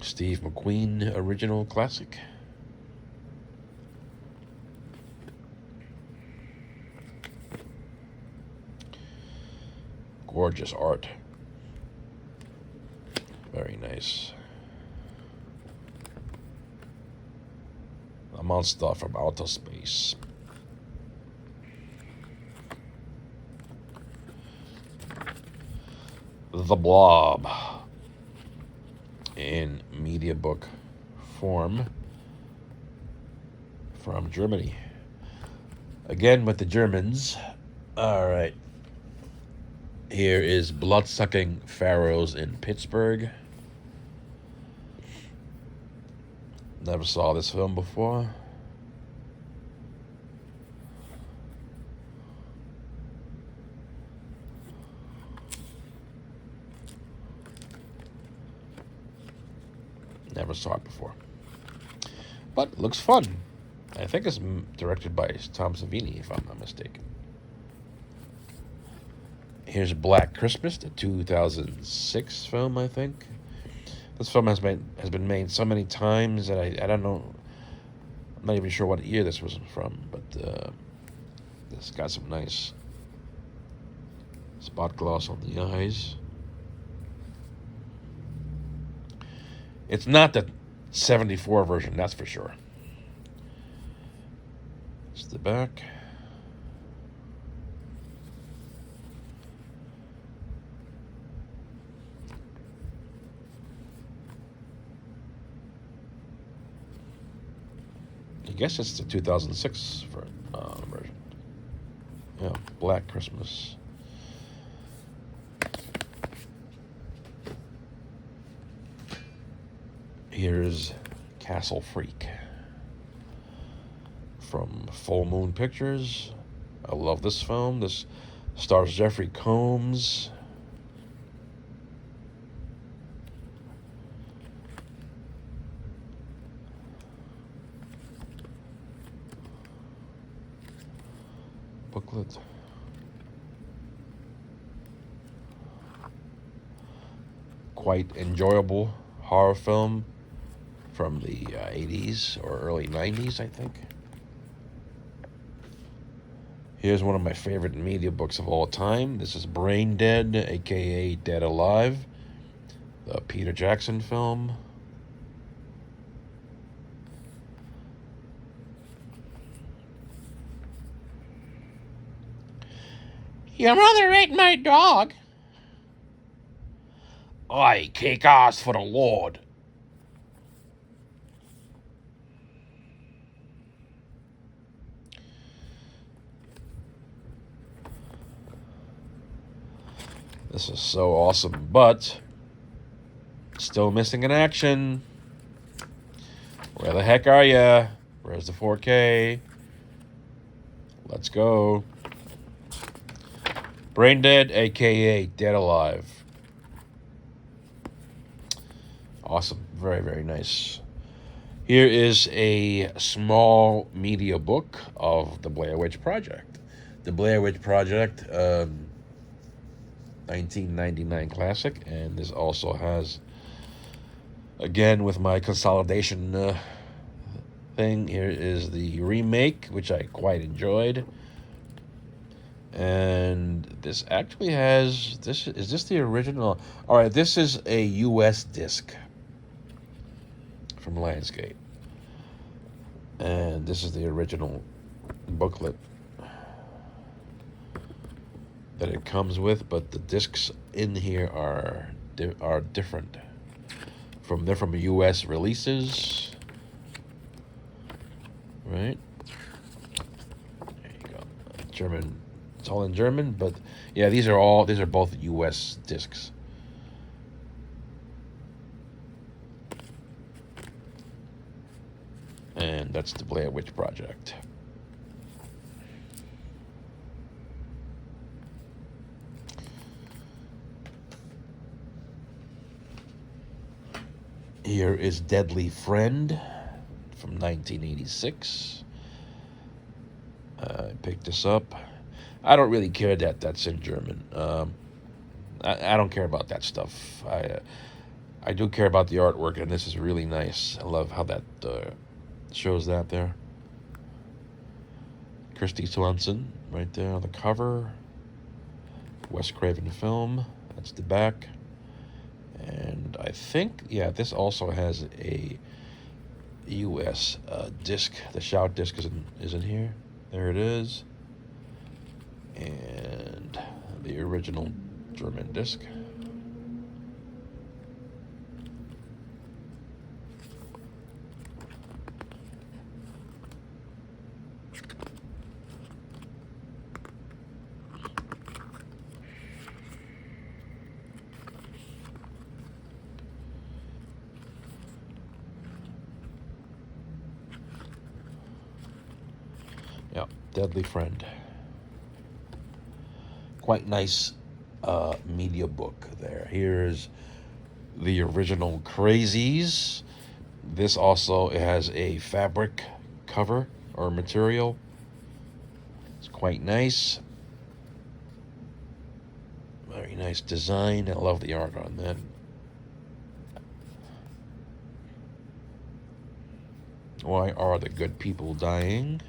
Steve McQueen original classic. Gorgeous art. Very nice. A monster from outer space. The Blob in Mediabook form from Germany. Again with the Germans. All right. Here is Bloodsucking Pharaohs in Pittsburgh. Never saw this film before. Never saw it before. But it looks fun. I think it's directed by Tom Savini, if I'm not mistaken. Here's Black Christmas, the 2006 film, I think. This film has been made so many times that I don't know. I'm not even sure what year this was from, but it's got some nice Spot gloss on the eyes. It's not the 74 version, that's for sure. It's the back. I guess it's the 2006 version. Yeah, Black Christmas. Here's Castle Freak from Full Moon Pictures. I love this film. This stars Jeffrey Combs. Booklet. Quite enjoyable horror film from the 80s or early 90s, I think. Here's one of my favorite media books of all time. This is Brain Dead, aka Dead Alive, the Peter Jackson film. Your mother ate my dog. I kick ass for the Lord. This is so awesome, but still missing in action. Where the heck are ya? Where's the 4K? Let's go. Brain Dead, aka Dead Alive. Awesome. Very, very nice. Here is a small media book of the Blair Witch Project. The Blair Witch Project, 1999 classic. And this also has, again, with my consolidation thing, here is the remake, which I quite enjoyed. And this actually has, is this the original? All right, this is a U.S. disc from Landscape. And this is the original booklet that it comes with, but the discs in here are different. They're from U.S. releases, right? There you go. German. It's all in German, but yeah, these are both U.S. discs. And that's the Blair Witch Project. Here is Deadly Friend from 1986. I picked this up. I don't really care that that's in German. I don't care about that stuff. I do care about the artwork, and this is really nice. I love how that shows that there. Christy Swanson right there on the cover. Wes Craven film. That's the back. And I think, yeah, this also has a U.S. disc. The Shout disc is in here. There it is. And the original German disc. Yeah, Deadly Friend. Quite nice media book there. Here's the original Crazies. This also has a fabric cover or material. It's quite nice. Very nice design. I love the art on that. Why are the good people dying?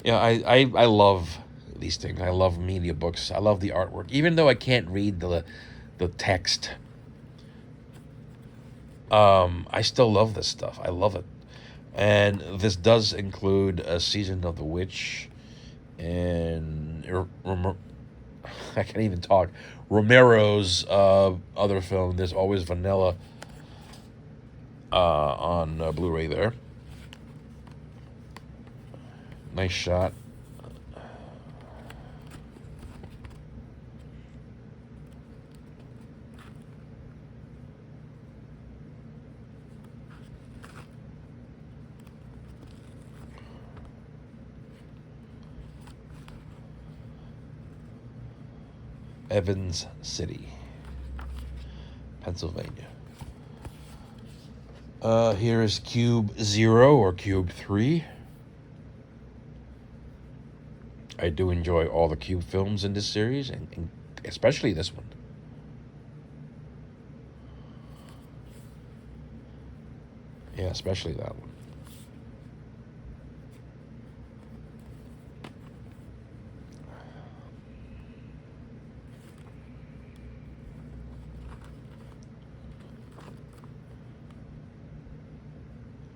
Yeah, I love these things. I love media books. I love the artwork. Even though I can't read the text, I still love this stuff. I love it. And this does include a season of The Witch and I can't even talk. Romero's other film. There's always Vanilla on Blu-ray there. Nice shot. Evans City, Pennsylvania. Here is Cube Zero or Cube 3. I do enjoy all the Cube films in this series, and especially this one. Yeah, especially that one.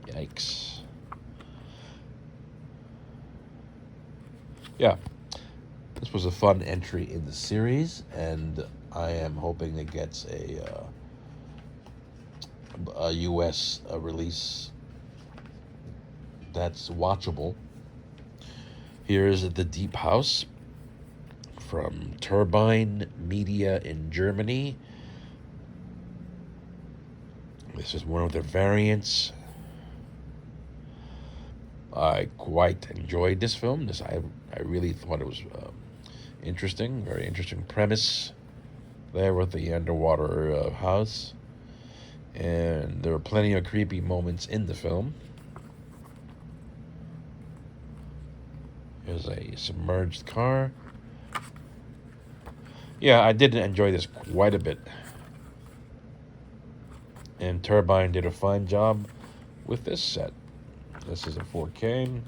Yikes. Yeah, this was a fun entry in the series, and I am hoping it gets a U.S. Release that's watchable. Here is The Deep House from Turbine Media in Germany. This is one of their variants. I quite enjoyed this film. I really thought it was interesting, very interesting premise there with the underwater house. And there are plenty of creepy moments in the film. Here's a submerged car. Yeah, I did enjoy this quite a bit. And Turbine did a fine job with this set. This is a 4K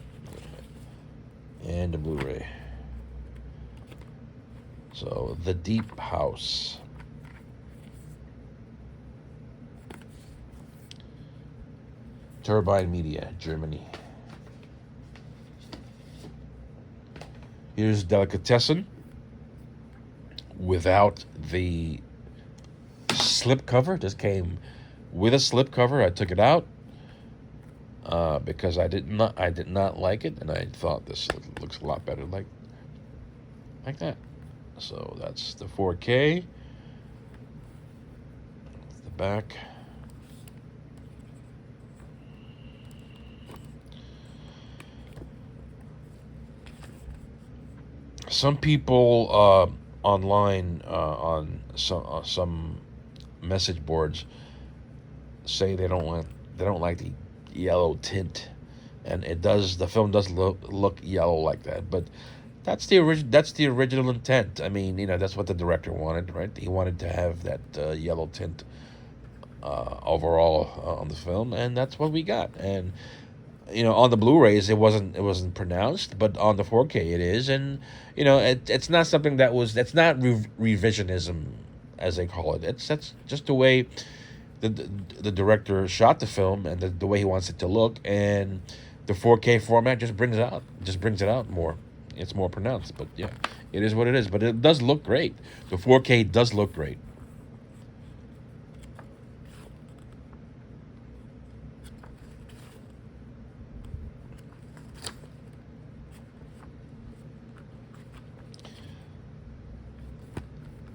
and a Blu-ray. So, The Deep House. Turbine Media, Germany. Here's Delicatessen without the slip cover. Just came with a slip cover. I took it out because I did not like it, and I thought this looks a lot better like that. So that's the 4K. That's the back. Some people online on some message boards say they don't like the yellow tint, and the film does look yellow like that, but that's the original intent. I mean, that's what the director wanted, right? He wanted to have that yellow tint overall on the film, and that's what we got. And on the Blu-rays it wasn't pronounced, but on the 4K it is, and it's not something that's not revisionism as they call it. That's just the way the director shot the film, and the way he wants it to look, and the 4K format just brings it out more. It's more pronounced, but yeah, it is what it is. But it does look great. The 4K does look great.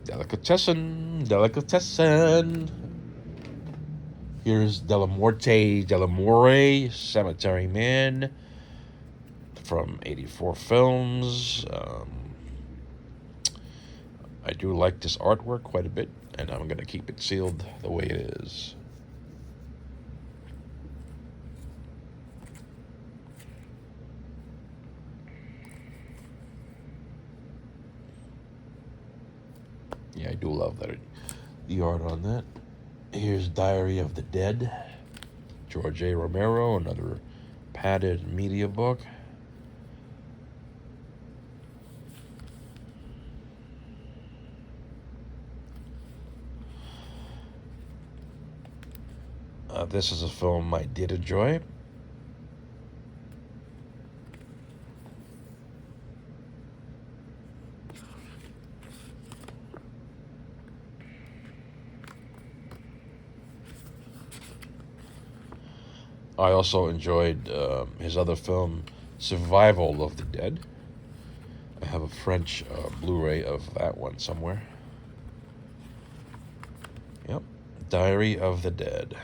Delicatessen. Here's Delamore, Cemetery Man from 84 Films. I do like this artwork quite a bit, and I'm going to keep it sealed the way it is. Yeah, I do love the art on that. Here's Diary of the Dead, George A. Romero, another padded media book. This is a film I did enjoy. I also enjoyed his other film, Survival of the Dead. I have a French Blu-ray of that one somewhere. Yep, Diary of the Dead.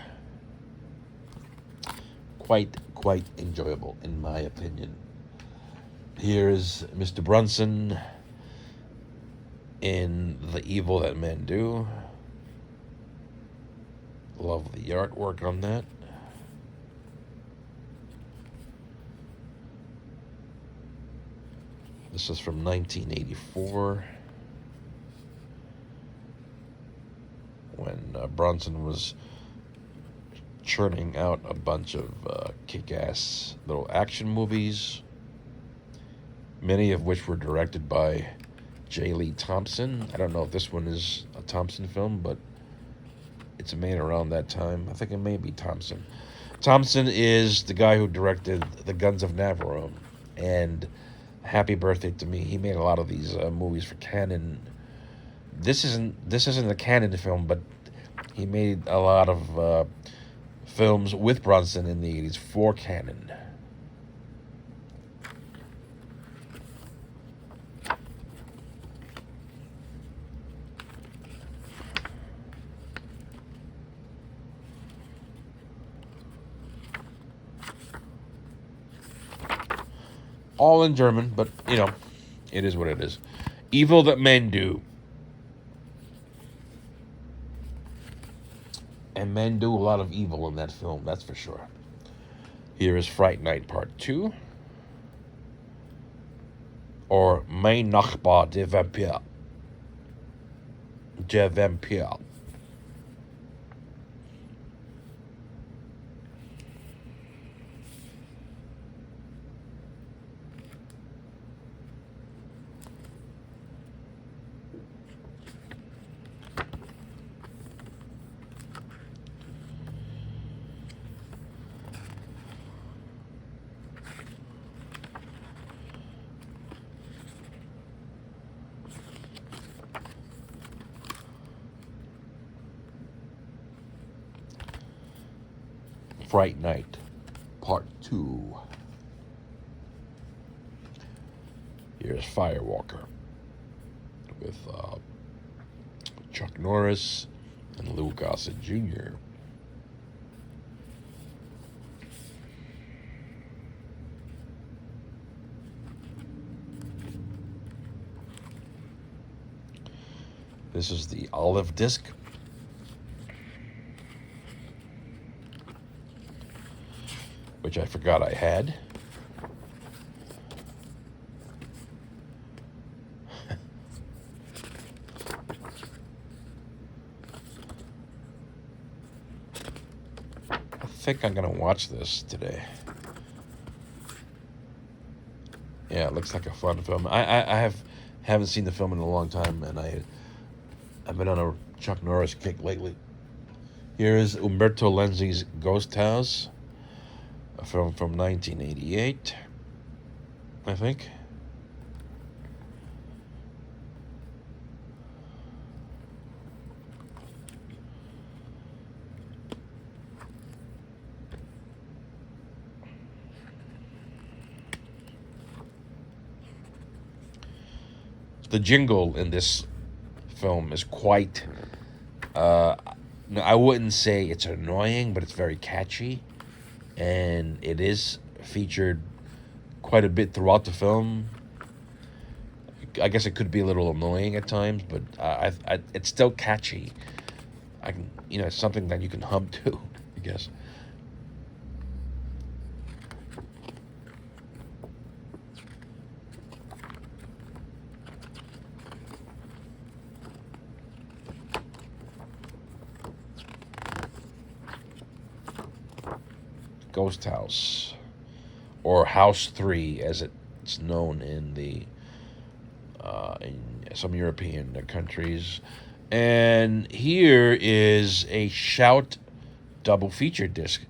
Quite enjoyable, in my opinion. Here's Mr. Brunson in The Evil That Men Do. Love the artwork on that. This is from 1984, when Bronson was churning out a bunch of kick-ass little action movies, many of which were directed by J. Lee Thompson. I don't know if this one is a Thompson film, but it's made around that time. I think it may be Thompson. Thompson is the guy who directed The Guns of Navarone and Happy Birthday to Me. He made a lot of these movies for Canon. This isn't a Canon film, but he made a lot of films with Bronson in the 80s for Canon. All in German, but, it is what it is. Evil That Men Do. And men do a lot of evil in that film, that's for sure. Here is Fright Night Part 2. Or Mein Nachbar, der Vampir. Der Vampir. Fright Night Part 2. Here's Firewalker with Chuck Norris and Lou Gossett Jr. This is the olive disc. Which I forgot I had. I think I'm gonna watch this today. Yeah, it looks like a fun film. I haven't seen the film in a long time, and I've been on a Chuck Norris kick lately. Here's Umberto Lenzi's Ghost House. A film from 1988, I think. The jingle in this film is quite, I wouldn't say it's annoying, but it's very catchy. And it is featured quite a bit throughout the film. I guess it could be a little annoying at times, but it's still catchy. It's something that you can hum to, I guess. Ghost House, or House 3, as it's known in some European countries. And here is a Shout double feature disc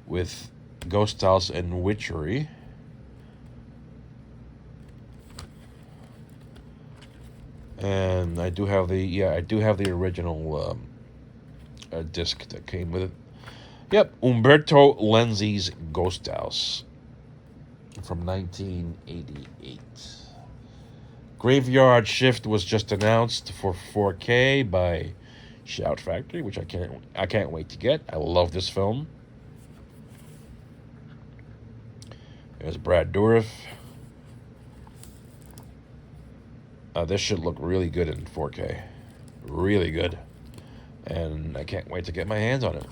with Ghost House and Witchery. And I do have the original disc that came with it. Yep, Umberto Lenzi's Ghost House from 1988. Graveyard Shift was just announced for 4K by Shout Factory, which I can't wait to get. I love this film. There's Brad Dourif. This should look really good in 4K. Really good. And I can't wait to get my hands on it.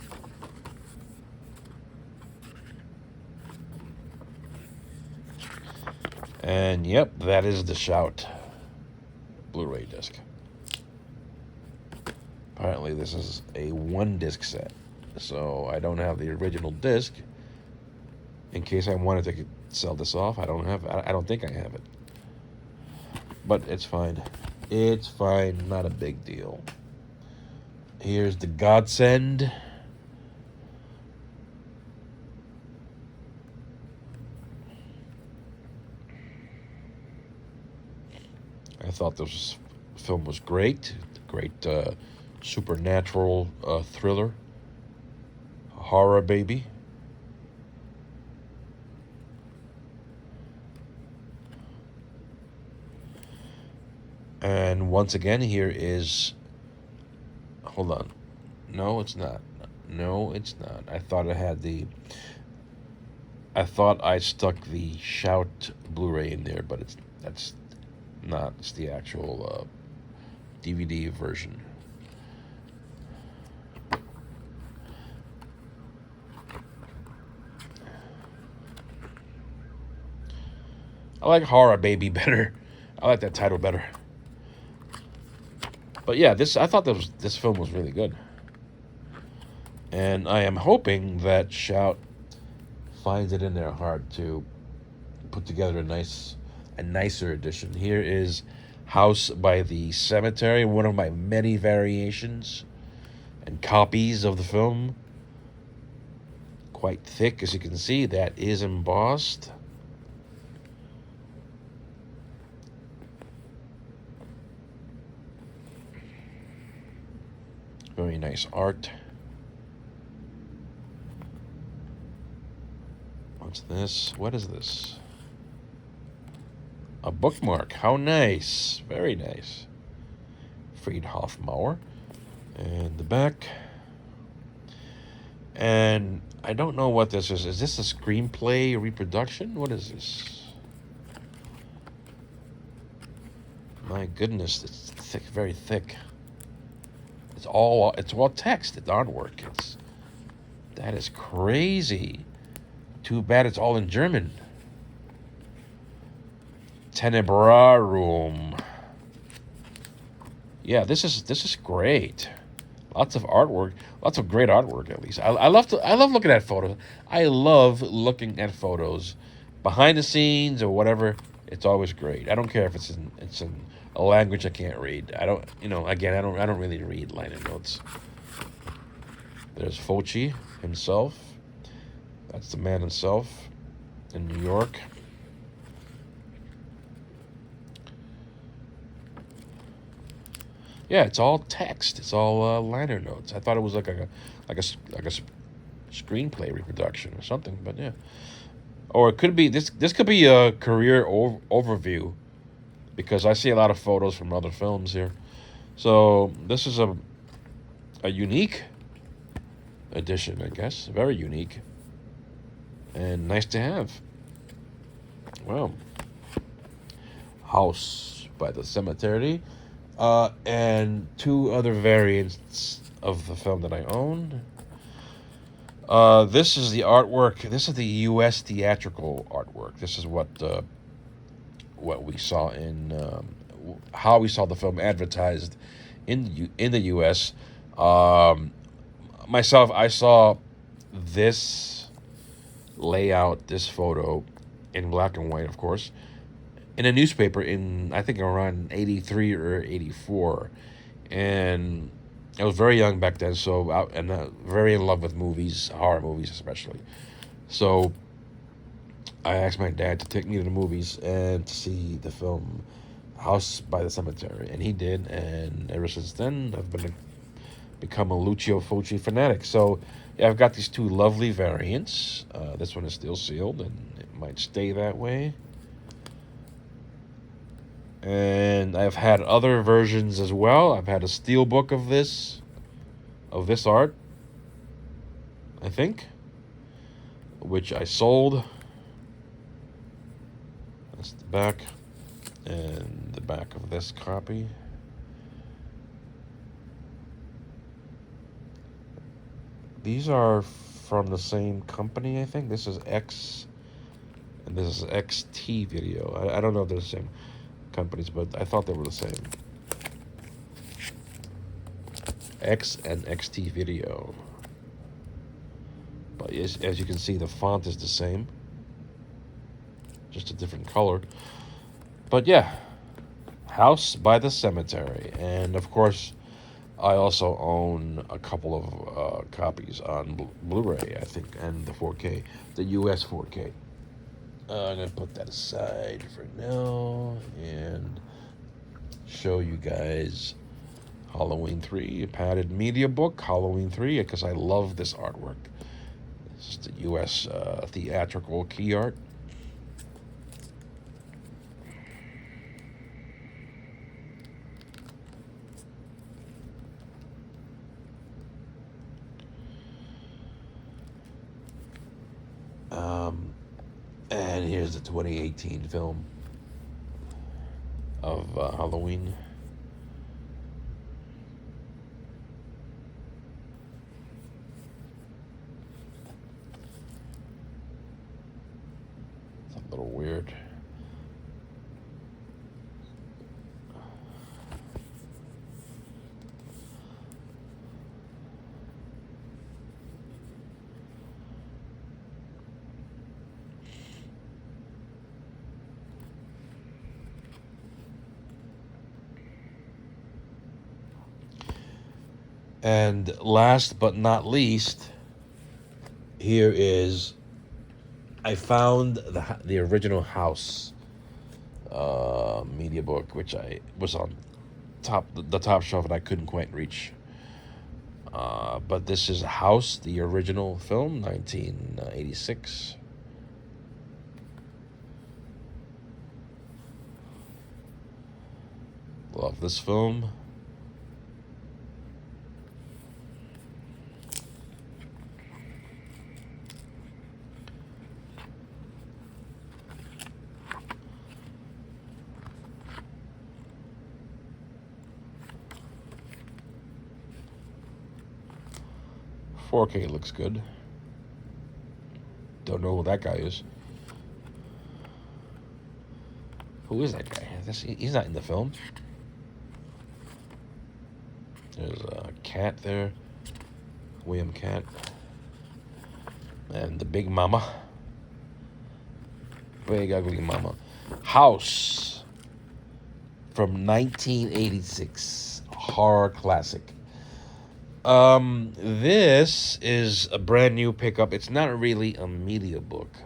And yep, that is the Shout Blu-ray disc. Apparently this is a 1-disc set. So I don't have the original disc. In case I wanted to sell this off, I don't think I have it. But it's fine. It's fine, not a big deal. Here's the Godsend. I thought this film was great. Great supernatural thriller. Horror baby. And once again, here is... Hold on. No, it's not. No, it's not. I thought I stuck the Shout Blu-ray in there, but that's not. It's the actual DVD version. I like Horror Baby better. I like that title better. But yeah, I thought this film was really good. And I am hoping that Shout finds it in their heart to put together a nicer edition. Here is House by the Cemetery, one of my many variations and copies of the film. Quite thick, as you can see. That is embossed. Very nice art. What's this? What is this? A bookmark. How nice. Very nice. Friedhof Mauer. And the back. And I don't know what this is. Is this a screenplay reproduction? What is this? My goodness, it's thick, very thick. It's all text. It's artwork. That is crazy. Too bad it's all in German. Tenebrarum. Yeah, this is great. Lots of artwork. Lots of great artwork, at least. I love looking at photos. I love looking at photos, behind the scenes or whatever. It's always great. I don't care if it's in a language I can't read. I don't really read liner notes. There's Fulci himself. That's the man himself in New York. Yeah, it's all text. It's all liner notes. I thought it was like a screenplay reproduction or something, but yeah. Or it could be this could be a career overview, because I see a lot of photos from other films here. So this is a unique edition, I guess. Very unique. And nice to have. Well, House by the Cemetery. And 2 other variants of the film that I own. This is the artwork. This is the U.S. theatrical artwork. This is what we saw how we saw the film advertised in the U.S. Myself, I saw this layout, this photo, in black and white, of course, in a newspaper in, I think, around 83 or 84. And I was very young back then, so and very in love with movies, horror movies especially. So I asked my dad to take me to the movies and to see the film House by the Cemetery, and he did. And ever since then, become a Lucio Fulci fanatic. So yeah, I've got these two lovely variants. This one is still sealed, and it might stay that way. And I've had other versions as well. I've had a steel book of this art, I think, which I sold. That's the back, and the back of this copy. These are from the same company, I think. This is X, and this is XT Video. I don't know if they're the same companies, but I thought they were the same. X and XT Video. But as you can see, the font is the same, just a different color. But yeah, House by the Cemetery. And of course, I also own a couple of copies on Blu-ray, I think, and the 4K, the US 4K. I'm going to put that aside for now and show you guys Halloween 3, a padded media book, Halloween 3, because I love this artwork. This is the US theatrical key art. And here's the 2018 film of Halloween. It's a little weird. And last but not least, here is, I found the original House media book, which I was on the top shelf and I couldn't quite reach. But this is House, the original film, 1986. Love this film. .4K looks good. Don't know who that guy is. Who is that guy? He's not in the film. There's a cat there. William Cat. And the Big Mama. Big Ugly Mama. House. From 1986. Horror classic. This is a brand new pickup. It's not really a media book.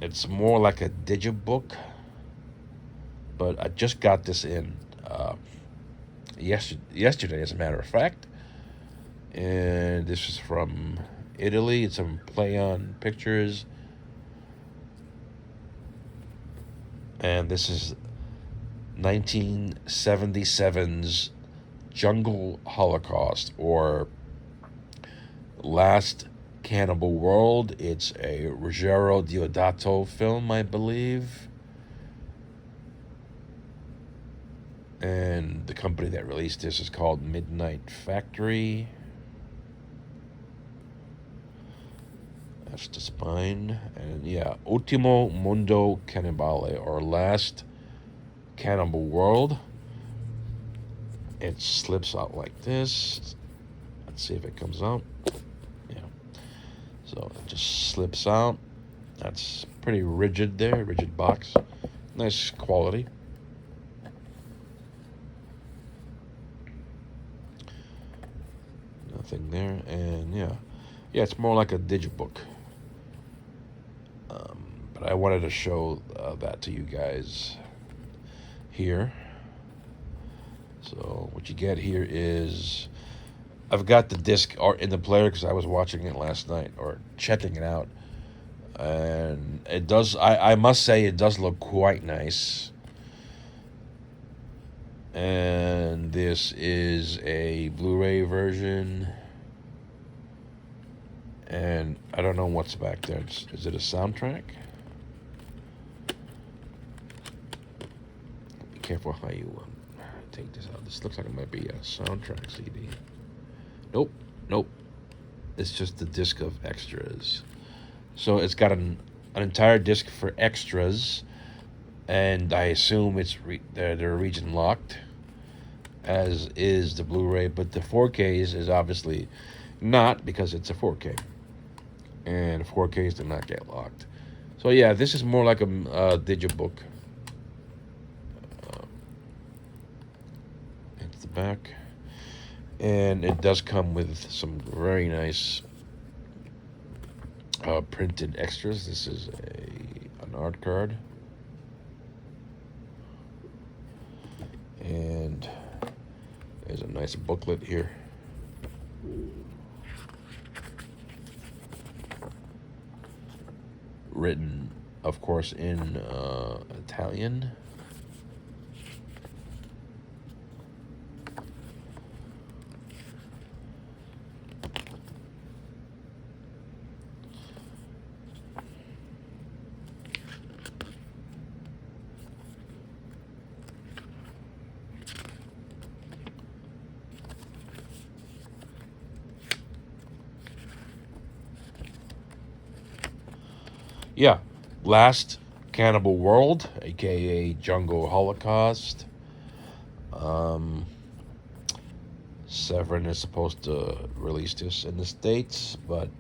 It's more like a digibook. But I just got this in yesterday, as a matter of fact. And this is from Italy. It's from Play On Pictures. And this is 1977's Jungle Holocaust, or Last Cannibal World. It's a Ruggero Deodato film, I believe. And the company that released this is called Midnight Factory. That's the spine. And yeah, Ultimo Mundo Cannibale, or Last Cannibal World. It slips out like this. Let's see if it comes out. Yeah. So it just slips out. That's pretty rigid there, rigid box. Nice quality. thing there, and yeah, it's more like a digibook. But I wanted to show that to you guys here. So what you get here is, I've got the disc in the player because I was watching it last night or checking it out, and it does. I must say it does look quite nice. And this is a Blu-ray version, and I don't know what's back there. Is it a soundtrack? Be careful how you take this out. This looks like it might be a soundtrack CD. Nope. It's just the disc of extras. So it's got an entire disc for extras, and I assume they're region locked, as is the Blu-ray, but the 4Ks is obviously not, because it's a 4K, and 4Ks do not get locked. So yeah, this is more like a digibook. It's the back, and it does come with some very nice printed extras. This is an art card, and there's a nice booklet here. Written, of course, in Italian. Yeah, Last Cannibal World, aka Jungle Holocaust. Severin is supposed to release this in the States, but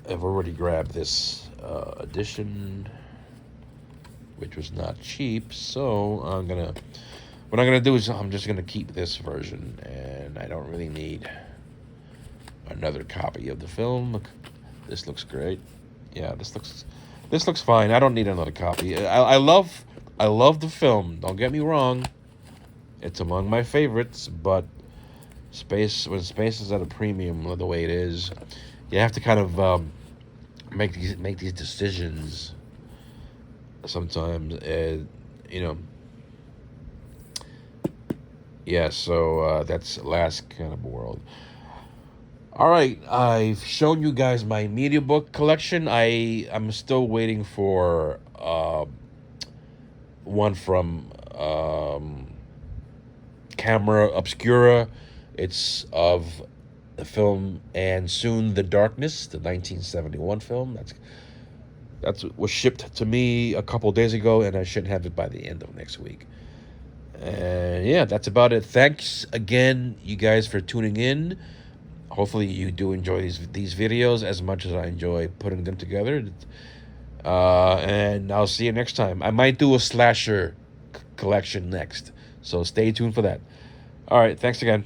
I've already grabbed this edition, which was not cheap. So what I'm gonna do is I'm just gonna keep this version, and I don't really need another copy of the film. This looks great. Yeah, this looks fine. I don't need another copy. I love the film. Don't get me wrong. It's among my favorites, but when space is at a premium the way it is, you have to kind of make these decisions sometimes. Yeah. So that's Last Cannibal World. All right, I've shown you guys my Mediabook collection. I'm still waiting for one from Camera Obscura. It's of the film And Soon the Darkness, the 1971 film. That's was shipped to me a couple days ago, and I should have it by the end of next week. And yeah, that's about it. Thanks again, you guys, for tuning in. Hopefully you do enjoy these videos as much as I enjoy putting them together. And I'll see you next time. I might do a slasher collection next, so stay tuned for that. All right, thanks again.